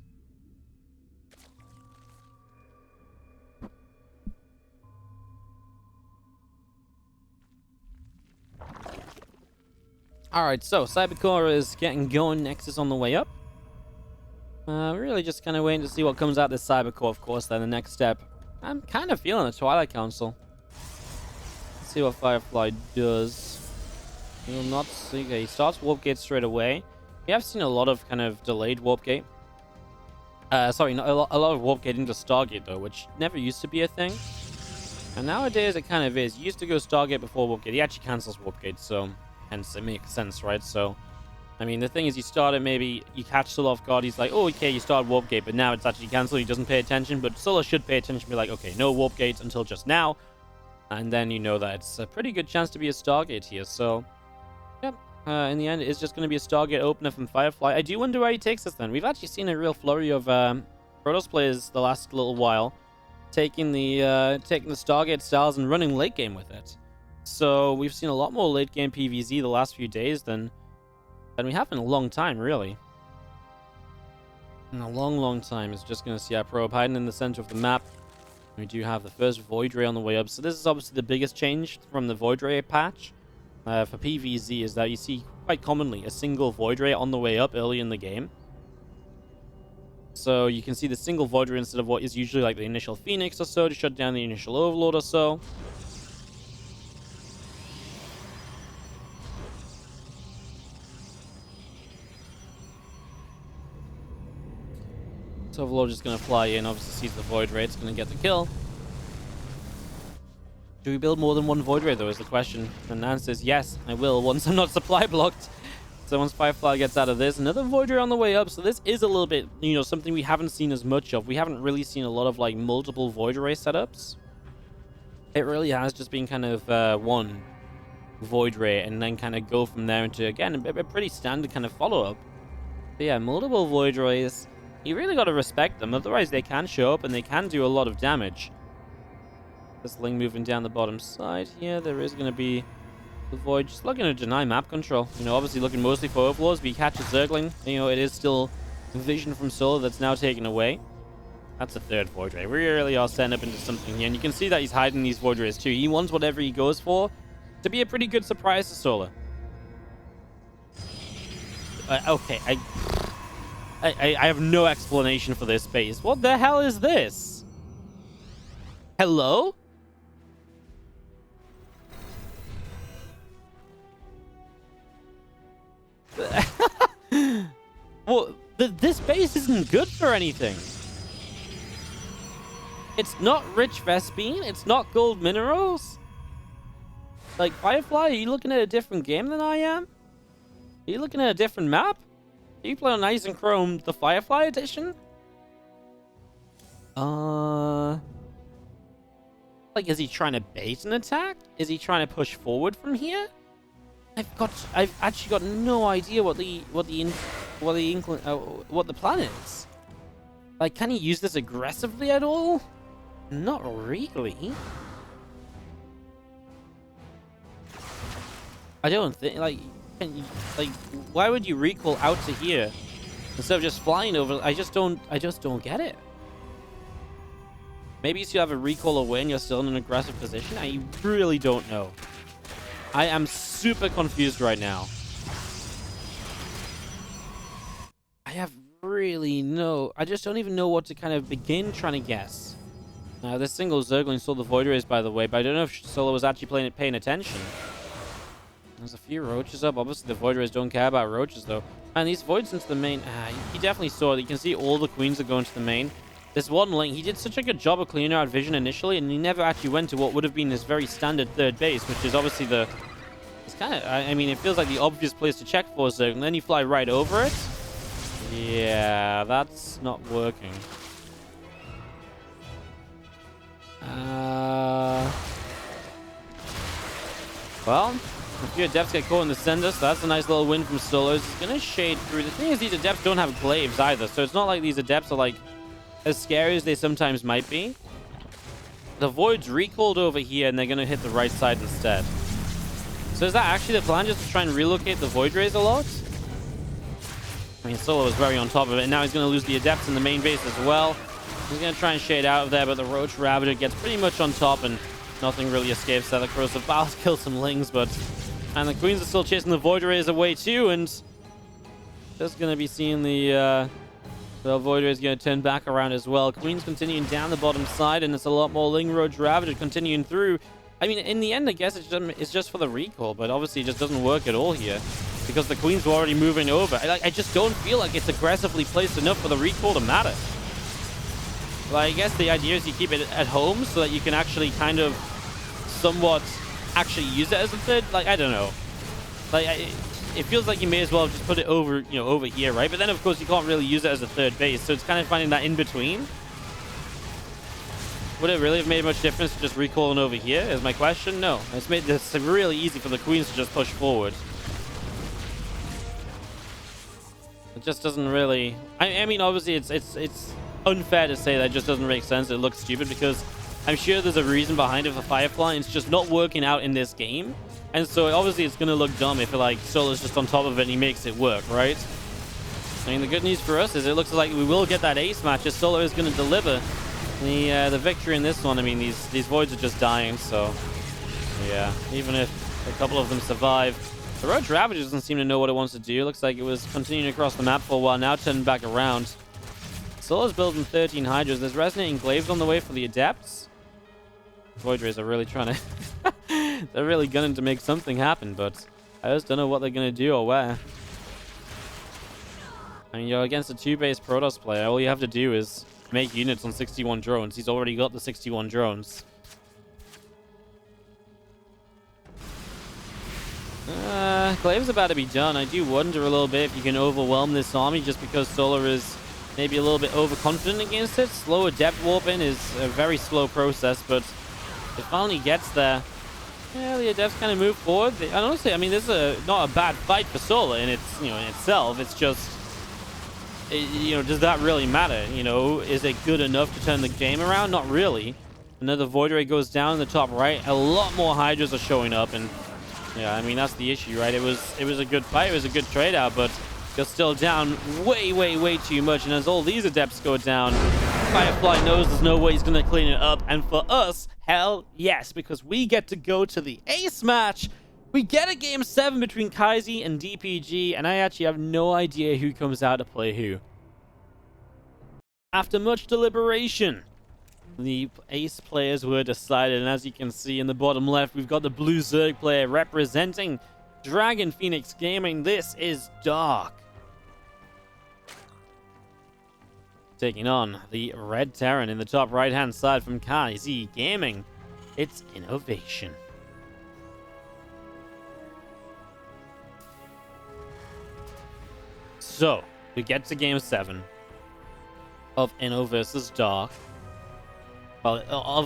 Alright, so Cybercore is getting going. Nexus on the way up. Really just kind of waiting to see what comes out this Cybercore, of course. Then the next step. I'm kind of feeling the Twilight Council. Let's see what Firefly does. He will not see. Okay, he starts Warp Gate straight away. We have seen a lot of kind of delayed Warp Gate. Sorry, not a lot of Warp Gate into Stargate, though, which never used to be a thing. And nowadays it kind of is. You used to go Stargate before Warp Gate. He actually cancels Warp Gate, so hence it makes sense, right? So, I mean, the thing is, you start it, maybe you catch Solar off guard. He's like, oh, okay, you start Warp Gate, but now it's actually cancelled. He doesn't pay attention, but Solar should pay attention. Be like, okay, no Warp Gates until just now. And then you know that it's a pretty good chance to be a Stargate here. So, yep. In the end, it's just going to be a Stargate opener from Firefly. I do wonder where he takes us then. We've actually seen a real flurry of Protoss players the last little while taking the Stargate styles and running late game with it. So we've seen a lot more late game PvZ the last few days than we have in a long time, really. In a long, long time. It's just going to see our probe hiding in the center of the map. We do have the first Void Ray on the way up. So this is obviously the biggest change from the Void Ray patch. For PvZ is that you see quite commonly a single Void Ray on the way up early in the game. So you can see the single Void Ray instead of what is usually like the initial Phoenix or so to shut down the initial Overlord or so. So Overlord is going to fly in, obviously sees the Void Ray, it's going to get the kill. Do we build more than one Void Ray, though, is the question. And the answer is yes, I will, once I'm not supply blocked. So once Firefly gets out of this, another Void Ray on the way up. So this is a little bit, you know, something we haven't seen as much of. We haven't really seen a lot of, like, multiple Void Ray setups. It really has just been kind of one Void Ray and then kind of go from there into, again, a pretty standard kind of follow-up. But yeah, multiple Void Rays. You really got to respect them, otherwise they can show up and they can do a lot of damage. This Ling moving down the bottom side here. There is going to be The Void just looking to deny map control. You know, obviously looking mostly for overlords, but he catches Zergling. You know, it is still vision from Solar that's now taken away. That's a third Void Ray. We really are setting up into something here. And you can see that he's hiding these Void Rays too. He wants whatever he goes for to be a pretty good surprise to Solar. Okay, I have no explanation for this base. What the hell is this? Hello? Well, this base isn't good for anything. It's not rich Vespine. It's not gold minerals. Like, Firefly, are you looking at a different game than I am? Are you looking at a different map? Are you playing on Ice and Chrome, the Firefly edition? Like, is he trying to bait an attack? Is he trying to push forward from here? I've actually got no idea what the plan is. Like, can he use this aggressively at all? Not really. I don't think, like, why would you recall out to here instead of just flying over? I just don't get it. Maybe you still have a recall away and you're still in an aggressive position. I really don't know. I am super confused right now. I just don't even know what to kind of begin trying to guess. This single Zergling saw the Void Rays, by the way, but I don't know if Solo was actually paying attention. There's a few roaches up. Obviously, the Void Rays don't care about roaches, though. And these voids into the main... he definitely saw it. You can see all the queens are going to the main. This one link, he did such a good job of clearing out vision initially, and he never actually went to what would have been his very standard third base, which is obviously the... It's kind of... I mean, it feels like the obvious place to check for Zerg, and then you fly right over it. Yeah, that's not working. Well, a few Adepts get caught in the center, so that's a nice little win from Solos. He's going to shade through. The thing is, these Adepts don't have glaives either, so it's not like these Adepts are, like, as scary as they sometimes might be. The Void's recalled over here, and they're going to hit the right side instead. So is that actually the plan, just to try and relocate the Void Rays a lot? I mean, Solo is very on top of it, and now he's going to lose the Adepts in the main base as well. He's going to try and shade out of there, but the Roach Ravager gets pretty much on top, and nothing really escapes there. The Corrosive Bowels kill some Lings, but... And the Queens are still chasing the Void Rays away, too, and... Just going to be seeing the Void Rays going to turn back around as well. Queens continuing down the bottom side, and it's a lot more Ling Roach Ravager continuing through. I mean, in the end, I guess it's just for the recall, but obviously it just doesn't work at all here. Because the Queens were already moving over. I just don't feel like it's aggressively placed enough for the recall to matter. Like, I guess the idea is you keep it at home so that you can actually kind of somewhat actually use it as a third. Like, I don't know. Like, it feels like you may as well just put it over, you know, over here, right? But then, of course, you can't really use it as a third base. So it's kind of finding that in between. Would it really have made much difference to just recalling over here, is my question? No. It's made this really easy for the Queens to just push forward. It just doesn't really... I mean, obviously, it's unfair to say that it just doesn't make sense. It looks stupid because I'm sure there's a reason behind it for Firefly, and it's just not working out in this game. And so, obviously, it's going to look dumb if, like, Solo's just on top of it and he makes it work, right? I mean, the good news for us is it looks like we will get that ace match as Solo is going to deliver the victory in this one. I mean, these Voids are just dying, so... Yeah, even if a couple of them survive... The Roach Ravager doesn't seem to know what it wants to do. Looks like it was continuing across the map for a while, now turning back around. Solo's building 13 Hydras. There's Resonating Glaives on the way for the Adepts. Void Rays are really trying to... They're really gunning to make something happen, but I just don't know what they're going to do or where. I mean, you're against a 2-base Protoss player. All you have to do is make units on 61 drones. He's already got the 61 drones. Glaive's about to be done. I do wonder a little bit if you can overwhelm this army just because Solar is maybe a little bit overconfident against it. Slow Adept warping is a very slow process, but it finally gets there. Yeah, the Adepts kind of move forward. And honestly, I mean, this is not a bad fight for Solar in its, in itself. It's just, does that really matter? Is it good enough to turn the game around? Not really. Another Void Ray goes down in the top right. A lot more Hydras are showing up, and Yeah, I mean, that's the issue, right? It was a good fight. It was a good trade out, but you're still down way too much. And as all these adepts go down, Firefly knows there's no way he's going to clean it up. And for us, hell yes, because we get to go to the ace match. We get a game 7 between Kaizi and DPG, and I actually have no idea who comes out to play who. After much deliberation, the ace players were decided, and as you can see in the bottom left, we've got the blue Zerg player representing Dragon Phoenix Gaming. This is Dark. Taking on the red Terran in the top right-hand side from Kaizi Gaming. It's INnoVation. So, we get to game 7 of Inno versus Dark. Well,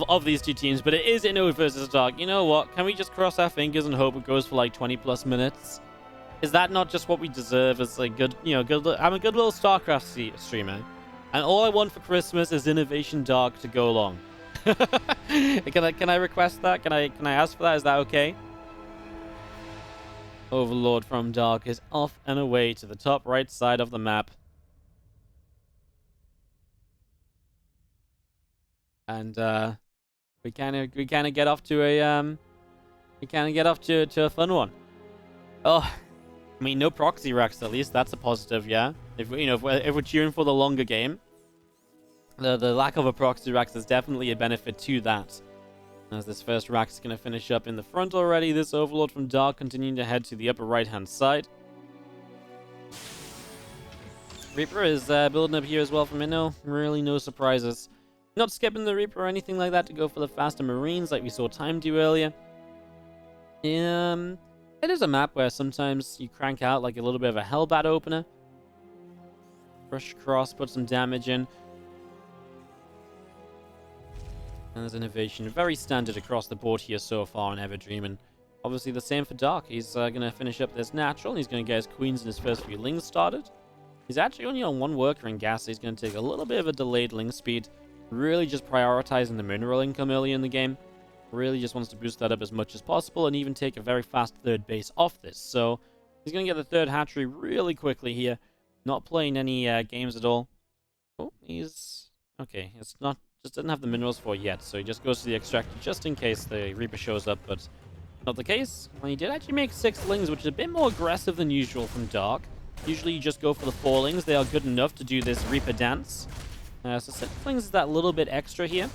of these two teams, but it is Inno versus Dark. You know what? Can we just cross our fingers and hope it goes for like 20+ minutes? Is that not just what we deserve as a good, I'm a good little StarCraft streamer, and all I want for Christmas is INnoVation Dark to go along. Can I request that? Can I ask for that? Is that okay? Overlord from Dark is off and away to the top right side of the map. And we kind of get off to a a fun one. Oh, I mean, no proxy racks at least. That's a positive, yeah. If we're cheering for the longer game, the lack of a proxy racks is definitely a benefit to that. As this first rack is going to finish up in the front already, this Overlord from Dark continuing to head to the upper right-hand side. Reaper is building up here as well from Inno. Really no surprises. Not skipping the Reaper or anything like that to go for the faster Marines like we saw Time do earlier. It is a map where sometimes you crank out like a little bit of a Hellbat opener. Brush across, put some damage in. And there's INnoVation. Very standard across the board here so far on Everdream. Obviously the same for Dark. He's going to finish up this natural. He's going to get his queens and his first few lings started. He's actually only on one worker in gas, so he's going to take a little bit of a delayed ling speed. Really just prioritizing the mineral income early in the game. Really just wants to boost that up as much as possible and even take a very fast third base off this. So he's going to get the third hatchery really quickly here. Not playing any games at all. Oh, he's... okay, it's not... just doesn't have the minerals for yet, so he just goes to the extractor just in case the Reaper shows up, but not the case. Well, he did actually make 6 lings, which is a bit more aggressive than usual from Dark. Usually you just go for the 4 lings. They are good enough to do this Reaper dance. So 6 lings is that little bit extra here.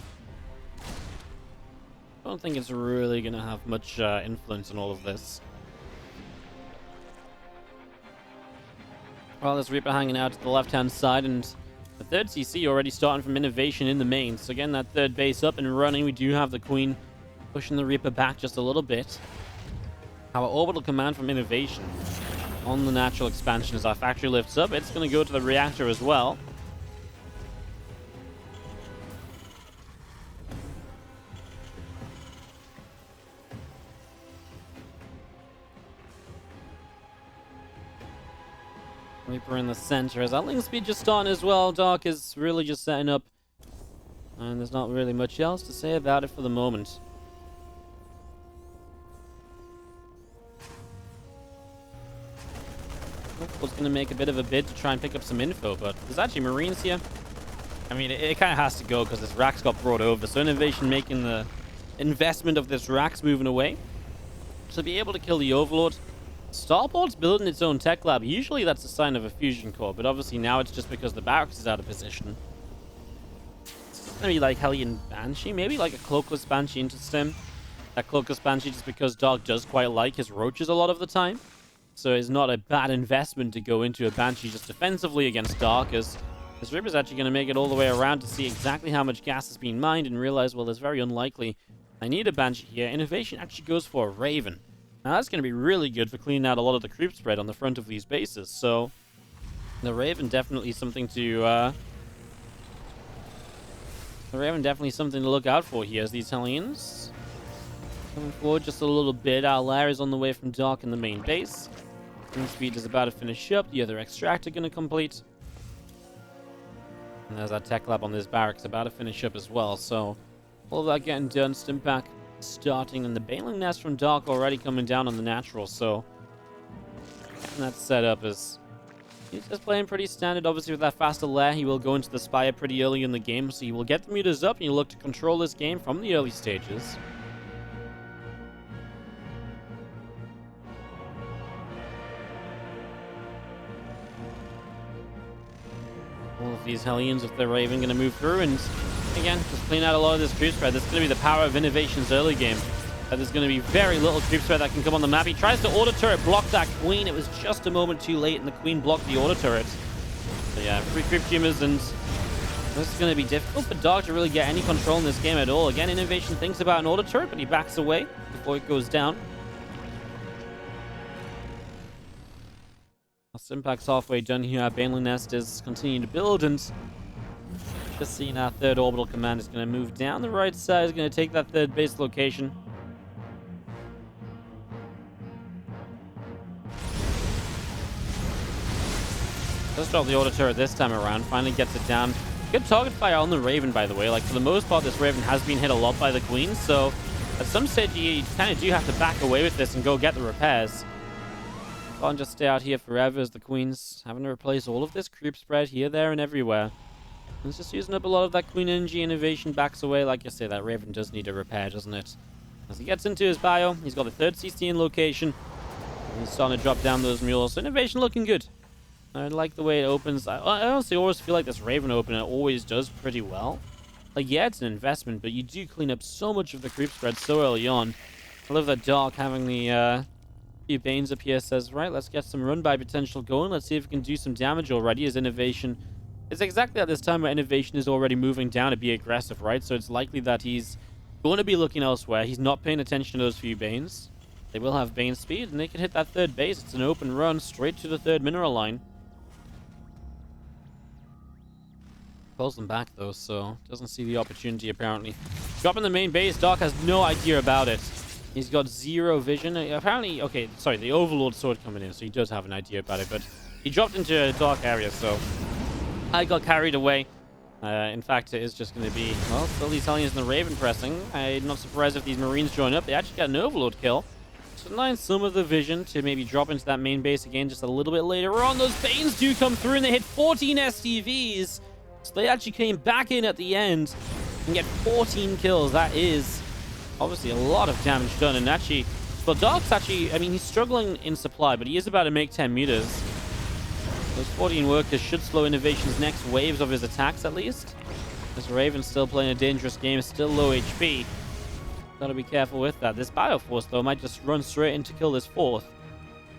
I don't think it's really going to have much influence on all of this. Well, there's Reaper hanging out to the left-hand side, and the third CC already starting from INnoVation in the main. So again, that third base up and running. We do have the Queen pushing the Reaper back just a little bit. Our orbital command from INnoVation on the natural expansion as our factory lifts up. It's going to go to the reactor as well. Reaper in the center as our ling speed just starting as well. Dark is really just setting up. And there's not really much else to say about it for the moment. Was going to make a bit of a bid to try and pick up some info, but there's actually Marines here. I mean, it kind of has to go because this Rax got brought over. So INnoVation making the investment of this Rax moving away. To be able to kill the Overlord. Starport's building its own tech lab. Usually that's a sign of a fusion core, but obviously now it's just because the barracks is out of position. Maybe like Hellion Banshee, maybe like a Cloakless Banshee into Stim. That Cloakless Banshee just because Dark does quite like his roaches a lot of the time. So it's not a bad investment to go into a Banshee just defensively against Dark, as this Reaper's actually going to make it all the way around to see exactly how much gas is being mined and realize, well, it's very unlikely I need a Banshee here. INnoVation actually goes for a Raven. Now that's going to be really good for cleaning out a lot of the creep spread on the front of these bases. So the Raven definitely something to look out for here as these Hellions coming forward just a little bit. Our lair is on the way from Dark in the main base. Ring speed is about to finish up. The other extractor going to complete. And there's that tech lab on this barracks about to finish up as well. So all of that getting done. Stim back starting, and the Baneling Nest from Dark already coming down on the natural, so that setup is... He's just playing pretty standard. Obviously, with that faster lair, he will go into the Spire pretty early in the game, so he will get the meters up, and he'll look to control this game from the early stages. All of these Hellions, if they're even going to move through, and again, just clean out a lot of this creep spread. That's going to be the power of INnoVation's early game. There's going to be very little creep spread that can come on the map. He tries to auto turret block that Queen. It was just a moment too late, and the Queen blocked the auto turret. So yeah, free creep tumors, and this is going to be difficult for Dark to really get any control in this game at all. Again, INnoVation thinks about an auto turret, but he backs away before it goes down. Simpact's halfway done here. Our Baneling Nest is continuing to build, and just seeing our third orbital command is going to move down the right side. Is going to take that third base location. Just drop the auto turret this time around. Finally gets it down. Good target fire on the Raven, by the way. Like, for the most part, this Raven has been hit a lot by the Queen, so at some stage you kind of do have to back away with this and go get the repairs. Can't just stay out here forever as the Queen's having to replace all of this creep spread here, there, and everywhere. It's just using up a lot of that Queen energy. INnoVation backs away. Like I say, that Raven does need a repair, doesn't it? As he gets into his bio, he's got the third CC in location. And he's starting to drop down those mules. So INnoVation looking good. I like the way it opens. I honestly always feel like this Raven opener always does pretty well. Like, yeah, it's an investment, but you do clean up so much of the creep spread so early on. I love that Dark having the few Banes up here says, right, let's get some run-by potential going. Let's see if we can do some damage already as INnoVation. It's exactly at this time where INnoVation is already moving down to be aggressive, right? So it's likely that he's going to be looking elsewhere. He's not paying attention to those few Banes. They will have Bane speed, and they can hit that third base. It's an open run straight to the third mineral line. Pulls them back, though, so doesn't see the opportunity, apparently. Dropping the main base, Dark has no idea about it. He's got zero vision. Apparently, okay, sorry, the Overlord sword coming in, so he does have an idea about it, but he dropped into a dark area, so I got carried away. In fact, it is just going to be, well, still these Hellions and the Raven pressing. I'm not surprised if these Marines join up. They actually got an Overlord kill. So denying some of the vision to maybe drop into that main base again just a little bit later on. Those Banes do come through, and they hit 14 STVs. So they actually came back in at the end and get 14 kills. That is obviously a lot of damage done. And actually, well, Dark's actually, I mean, he's struggling in supply, but he is about to make 10 meters. Those 14 workers should slow INnoVation's next waves of his attacks, at least. This Raven's still playing a dangerous game, still low HP. Gotta be careful with that. This Bioforce, though, might just run straight in to kill this fourth.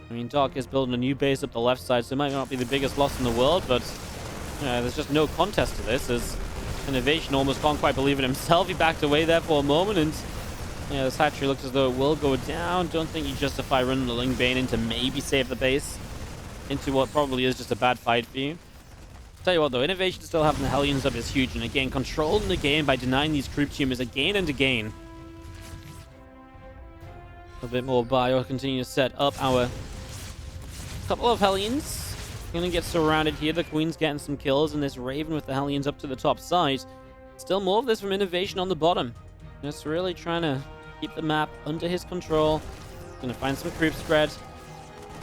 I mean, Dark is building a new base up the left side, so it might not be the biggest loss in the world, but there's just no contest to this, as INnoVation almost can't quite believe it himself. He backed away there for a moment, and this hatchery looks as though it will go down. Don't think you justify running the Ling Bane in to maybe save the base into what probably is just a bad fight for you. Tell you what, though, INnoVation still having the Hellions up is huge, and again, controlling the game by denying these creep tumors again and again. A bit more bio, continue to set up our couple of Hellions. Gonna get surrounded here. The Queen's getting some kills, and this Raven with the Hellions up to the top side. Still more of this from INnoVation on the bottom. Just really trying to keep the map under his control. Gonna find some creep spread.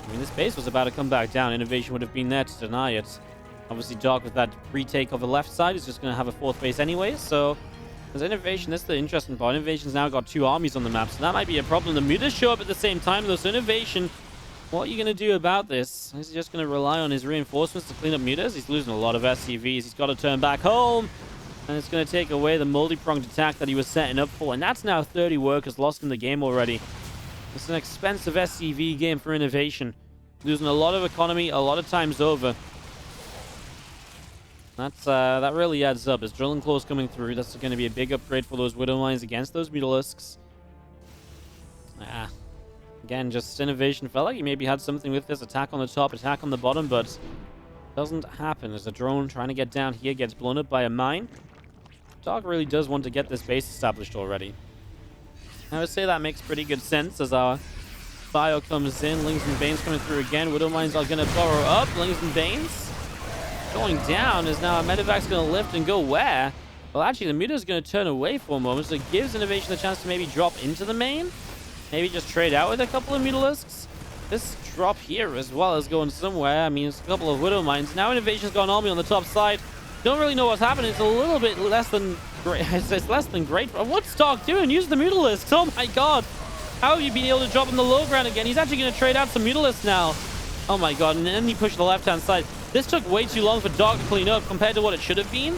I mean, this base was about to come back down. INnoVation would have been there to deny it. Obviously, Dark with that retake of the left side is just gonna have a fourth base anyway, so as INnoVation, that's the interesting part. INnoVation's now got two armies on the map, so that might be a problem. The mutas show up at the same time, though, so INnoVation, what are you going to do about this? Is he just going to rely on his reinforcements to clean up mutas? He's losing a lot of SCVs. He's got to turn back home, and it's going to take away the multi-pronged attack that he was setting up for, and that's now 30 workers lost in the game already. It's an expensive SCV game for INnoVation. Losing a lot of economy a lot of times over. That really adds up. As Drilling Claws coming through, that's going to be a big upgrade for those Widow Mines against those Mutalisks. Again, just INnoVation felt like he maybe had something with this attack on the top, attack on the bottom, but doesn't happen as a drone trying to get down here gets blown up by a mine. Dark really does want to get this base established already. I would say that makes pretty good sense as our bio comes in. Lings and Banes coming through again. Widow Mines are going to power up. Lings and Banes going down is now a medevac's going to lift and go where? Well, actually, the Muta's going to turn away for a moment, so it gives INnoVation the chance to maybe drop into the main. Maybe just trade out with a couple of Mutalisks. This drop here as well is going somewhere. I mean, it's a couple of Widow Mines. Now INnoVation's got an army on the top side. Don't really know what's happening. It's a little bit less than great. It's less than great. What's Stark doing? Use the Mutalisks. Oh my god. How have you been able to drop in the low ground again? He's actually going to trade out some Mutalisks now. Oh my god. And then he pushed the left-hand side. This took way too long for Dark to clean up compared to what it should have been.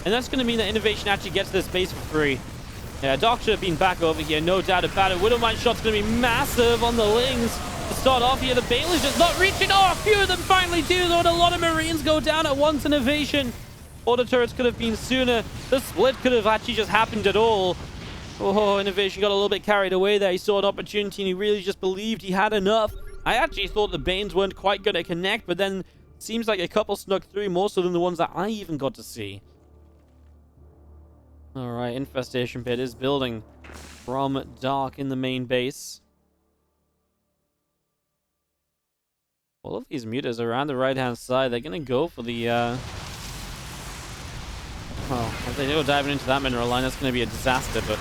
And that's going to mean that INnoVation actually gets this base for free. Yeah, Dark should have been back over here. No doubt about it. Widow Mine shot's going to be massive on the Lings. To start off here, the Bailey's just not reaching. Oh, a few of them finally do, though, and a lot of Marines go down at once. INnoVation. Auto turrets could have been sooner. The split could have actually just happened at all. Oh, INnoVation got a little bit carried away there. He saw an opportunity, and he really just believed he had enough. I actually thought the Banes weren't quite going to connect, but then seems like a couple snuck through, more so than the ones that I even got to see. All right, Infestation Pit is building from Dark in the main base. All of these Mutas around the right-hand side, they're going to go for the... Well, if they go diving into that mineral line, that's going to be a disaster, but...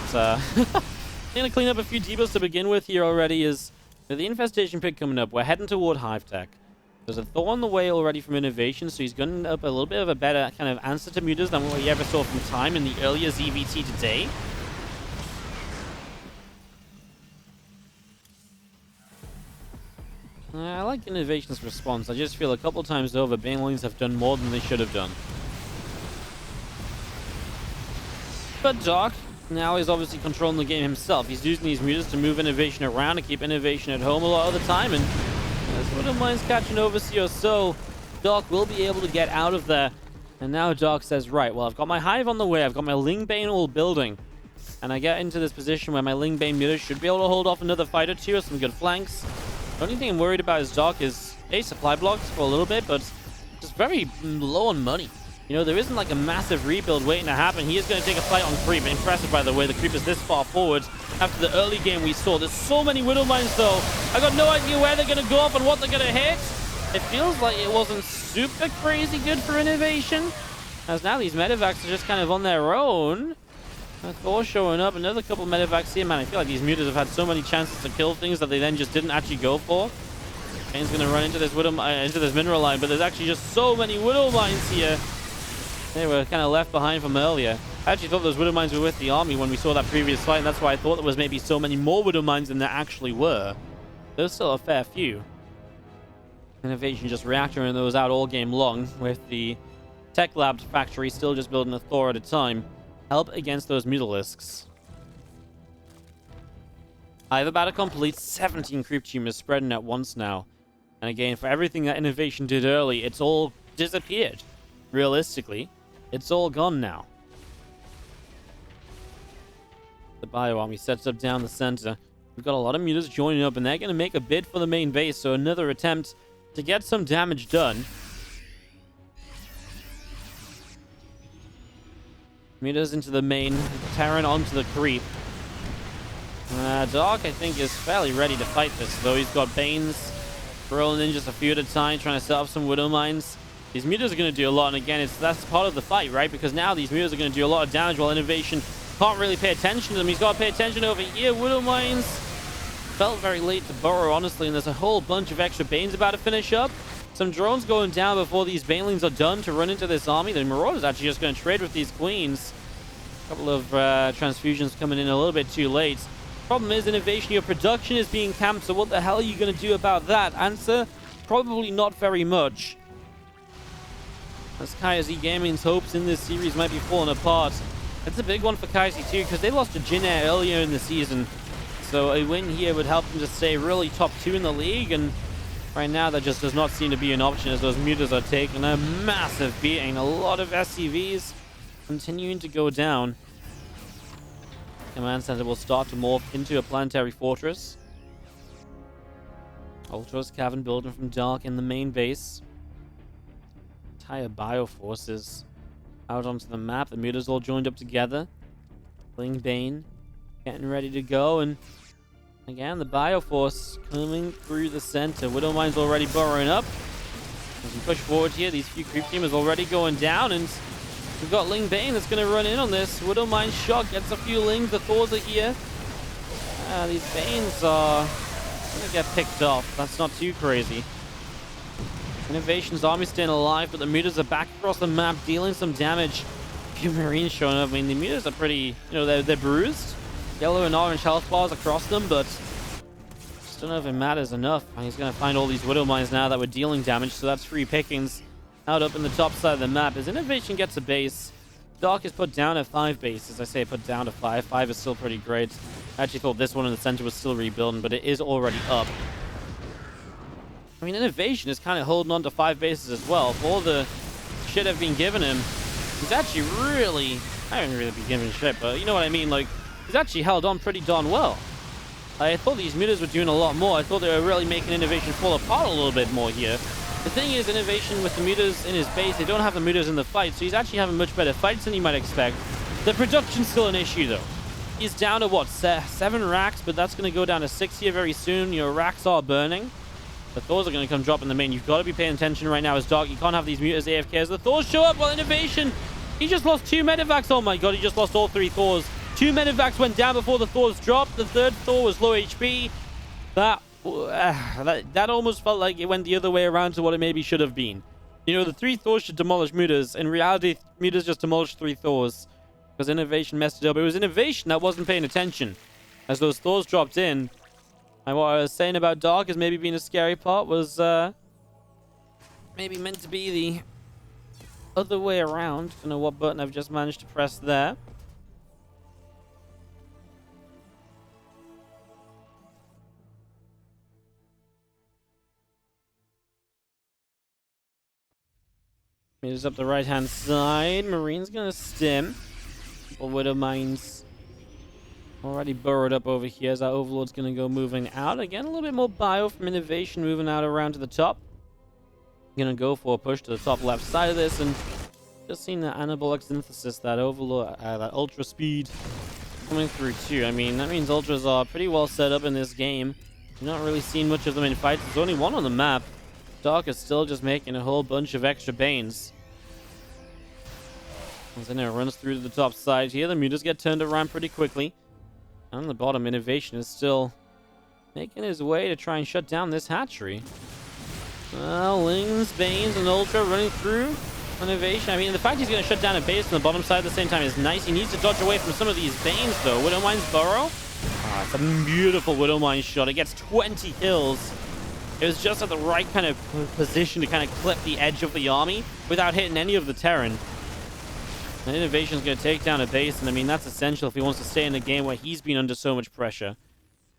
they're going to clean up a few debuffs to begin with here already. Is with the Infestation Pit coming up, we're heading toward Hive Tech. There's a Thor on the way already from INnoVation, so he's going up a little bit of a better kind of answer to Mutas than what we ever saw from Time in the earlier ZVT today. I like INnoVation's response. I just feel a couple times over, Banelings have done more than they should have done. But Doc now is obviously controlling the game himself. He's using these Mutas to move INnoVation around and keep INnoVation at home a lot of the time, and as Widow Mine's catching Overseer, so Doc will be able to get out of there. And now Doc says, right, well, I've got my Hive on the way, I've got my Lingbane all building, and I get into this position where my Lingbane Mutas should be able to hold off another fight or two or some good flanks. The only thing I'm worried about is Doc is, A, supply blocks for a little bit, but just very low on money. You know, there isn't like a massive rebuild waiting to happen. He is going to take a fight on Creep. Impressive, by the way, the Creep is this far forward after the early game we saw. There's so many Widow Mines, though. I got no idea where they're going to go off and what they're going to hit. It feels like it wasn't super crazy good for INnoVation, as now these medevacs are just kind of on their own. Thor showing up, another couple of medevacs here. Man, I feel like these Mutas have had so many chances to kill things that they then just didn't actually go for. Kane's going to run into this into this mineral line, but there's actually just so many Widow Mines here. They were kind of left behind from earlier. I actually thought those Widow Mines were with the army when we saw that previous fight, and that's why I thought there was maybe so many more Widow Mines than there actually were. There's still a fair few. INnoVation just reactoring those out all game long, with the Tech Lab factory still just building a Thor at a time. Help against those Mutalisks. I've about to complete 17 creep tumors spreading at once now. And again, for everything that INnoVation did early, it's all disappeared. Realistically, it's all gone now. The Bio Army sets up down the center. We've got a lot of Mutas joining up, and they're going to make a bid for the main base, so another attempt to get some damage done. Mutas into the main, Terran onto the creep. Dark, I think, is fairly ready to fight this, though. He's got Banes rolling in just a few at a time, trying to set up some Widow Mines. These Mutas are going to do a lot, and again, that's part of the fight, right? Because now these Mutas are going to do a lot of damage while INnoVation can't really pay attention to them. He's got to pay attention over here. Widow Mines felt very late to burrow, honestly, and there's a whole bunch of extra Banes about to finish up. Some drones going down before these Banelings are done to run into this army. The Marauder's actually just going to trade with these Queens. A couple of transfusions coming in a little bit too late. Problem is, INnoVation, your production is being camped, so what the hell are you going to do about that? Answer, probably not very much. As KaiZ Gaming's hopes in this series might be falling apart. It's a big one for KaiZ too, because they lost to Jin Air earlier in the season. So a win here would help them to stay really top 2 in the league, and right now that just does not seem to be an option, as those Mutas are taking a massive beating. A lot of SCVs continuing to go down. Command Center will start to morph into a planetary fortress. Ultra's cavern building from Dark in the main base. Entire bioforces out onto the map. The Mutas all joined up together. Lingbane getting ready to go, and again the bioforce coming through the center. Widow Mine's already burrowing up. As we push forward here, these few creep teamers already going down, and We've got Ling Bane that's going to run in on this. Widowmine shot gets a few Lings. The Thors are here. These Banes are going to get picked off. That's not too crazy. INnoVation's army staying alive, but the mutas are back across the map, dealing some damage. A few Marines showing up. I mean, the mutas are pretty, they're bruised. Yellow and orange health bars across them, but just don't know if it matters enough. And he's going to find all these Widowmines now that were dealing damage, so that's free pickings out up in the top side of the map. As INnoVation gets a base, Dark is put down at 5 bases. I say put down to 5. 5 is still pretty great. I actually thought this one in the center was still rebuilding, but it is already up. I mean, INnoVation is kind of holding on to 5 bases as well. For all the shit I've been giving him, he's actually really... I haven't really been giving shit, but you know what I mean? Like, he's actually held on pretty darn well. I thought these mutas were doing a lot more. I thought they were really making INnoVation fall apart a little bit more here. The thing is, INnoVation with the mutas in his base, they don't have the mutas in the fight, so he's actually having much better fights than you might expect. The production's still an issue, though. He's down to, what, 7 racks, but that's going to go down to 6 here very soon. Your racks are burning. The Thors are going to come drop in the main. You've got to be paying attention right now as Dark. You can't have these mutas AFK as the Thors show up. Well, INnoVation, he just lost 2 medivacs. Oh my god, he just lost all 3 Thors. 2 medivacs went down before the Thors dropped. The 3rd Thor was low HP. That almost felt like it went the other way around to what it maybe should have been. The 3 Thors should demolish mutas. In reality, mutas just demolished 3 Thors because INnoVation messed it up. It was INnoVation that wasn't paying attention as those Thors dropped in. And what I was saying about Dark as maybe being a scary part was maybe meant to be the other way around. Don't know what button I've just managed to press there. Meters up the right-hand side. Marine's gonna stim. Couple Widowmines already burrowed up over here as our Overlord's gonna go moving out. Again, a little bit more bio from INnoVation moving out around to the top. Gonna go for a push to the top left side of this, and just seen the anabolic synthesis, that Overlord, that ultra speed coming through too. I mean, that means ultras are pretty well set up in this game. You're not really seeing much of them in fights. There's only one on the map. Dark is still just making a whole bunch of extra Banes. As then it runs through to the top side here. The mutas get turned around pretty quickly. On the bottom, INnoVation is still making his way to try and shut down this hatchery. Well, Lings, Banes, and Ultra running through INnoVation. I mean, the fact he's going to shut down a base on the bottom side at the same time is nice. He needs to dodge away from some of these Banes, though. Widowmine's burrow. It's a beautiful Widowmine shot. It gets 20 kills. It was just at the right kind of position to kind of clip the edge of the army without hitting any of the Terran. And INnoVation's going to take down a base, and I mean, that's essential if he wants to stay in a game where he's been under so much pressure.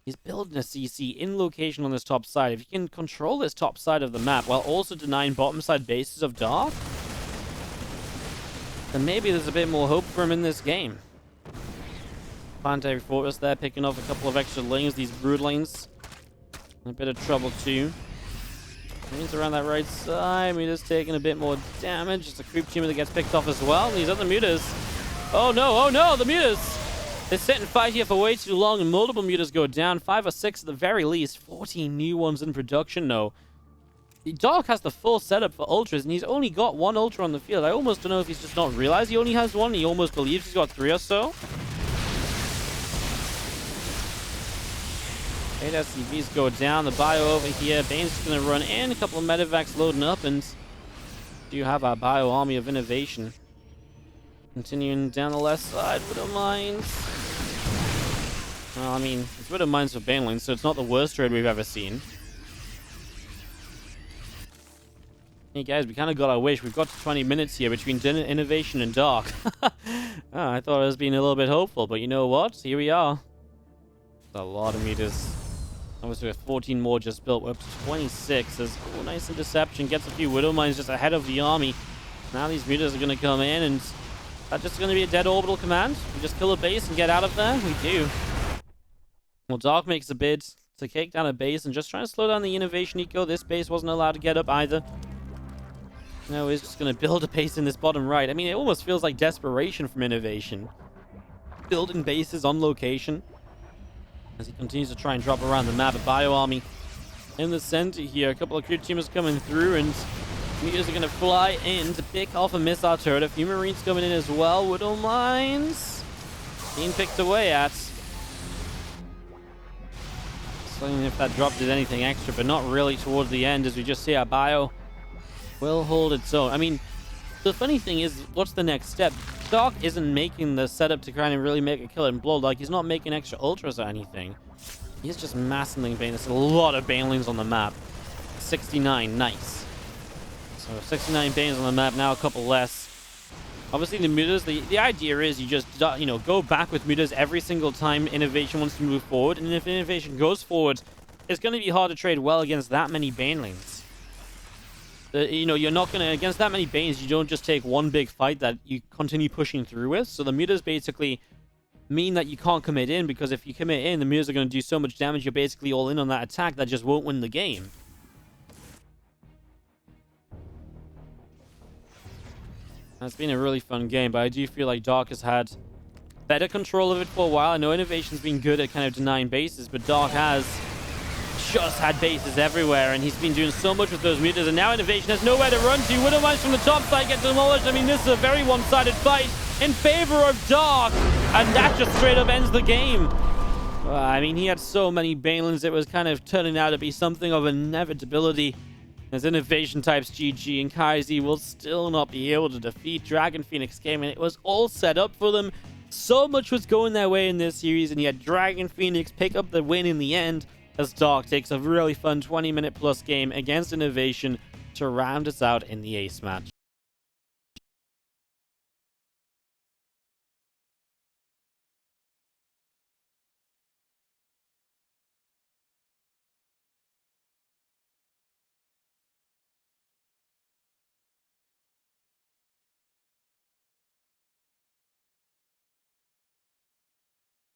He's building a CC in location on this top side. If he can control this top side of the map while also denying bottom side bases of Dark, then maybe there's a bit more hope for him in this game. Planetary Fortress there, picking off a couple of extra lanes. These brood lanes in a bit of trouble too. Marines around that right side. Mutas taking a bit more damage. It's a creep teamer that gets picked off as well. And these other mutas. Oh no, the mutas! They sit and fight here for way too long, and multiple mutas go down. 5 or 6 at the very least. 14 new ones in production, no. Dark has the full setup for ultras, and he's only got 1 ultra on the field. I almost don't know if he's just not realized he only has 1. He almost believes he's got 3 or so. 8 SCVs go down. The bio over here. Bane's just going to run in. A couple of medivacs loading up, and do you have our bio army of INnoVation. Continuing down the left side. Widowmines. Well, I mean, it's Widowmines for Banelings, so it's not the worst trade we've ever seen. Hey guys, we kind of got our wish. We've got to 20 minutes here between INnoVation and Dark. I thought I was being a little bit hopeful, but you know what? Here we are. That's a lot of meters. Obviously, with 14 more just built, we're up to 26. There's a nice interception, gets a few Widowmines just ahead of the army. Now these meters are going to come in, and that's just going to be a dead orbital command. We just kill a base and get out of there. We do. Well, Dark makes a bid to take down a base and just try to slow down the INnoVation eco. This base wasn't allowed to get up either. No, he's just going to build a base in this bottom right. I mean, it almost feels like desperation from INnoVation. Building bases on location. As he continues to try and drop around the map. A bio army in the center here. A couple of creep teamers coming through, and Meteors are going to fly in to pick off a missile turret. A few Marines coming in as well. Widow Mines being picked away at. Seeing if that drop did anything extra, but not really towards the end, as we just see our bio will hold its own. I mean, the funny thing is, what's the next step? Doc isn't making the setup to kind of really make a kill and blow. Like, he's not making extra ultras or anything. He's just massing Banelings. A lot of Banelings on the map. 69, nice. So 69 Banes on the map, now a couple less. Obviously the mutas, the idea is you just, you know, go back with mutas every single time INnoVation wants to move forward. And if INnoVation goes forward, it's going to be hard to trade well against that many Banelings. You know, you're not going to, against that many Banes, you don't just take one big fight that you continue pushing through with. So the mutas basically mean that you can't commit in, because if you commit in, the mutas are going to do so much damage, you're basically all in on that attack that just won't win the game. It's been a really fun game, but I do feel like Dark has had better control of it for a while. I know INnoVation's been good at kind of denying bases, but Dark has just had bases everywhere, and he's been doing so much with those mutas, and now INnoVation has nowhere to run to. Widow Mines from the top side gets demolished. I mean, this is a very one-sided fight in favor of Dark, and that just straight up ends the game. I mean, he had so many Banelings, it was kind of turning out to be something of an inevitability. As INnoVation types GG, and Kaiser will still not be able to defeat Dragon Phoenix Gaming. It was all set up for them. So much was going their way in this series, and yet Dragon Phoenix pick up the win in the end, as Dark takes a really fun 20-minute plus game against INnoVation to round us out in the ace match.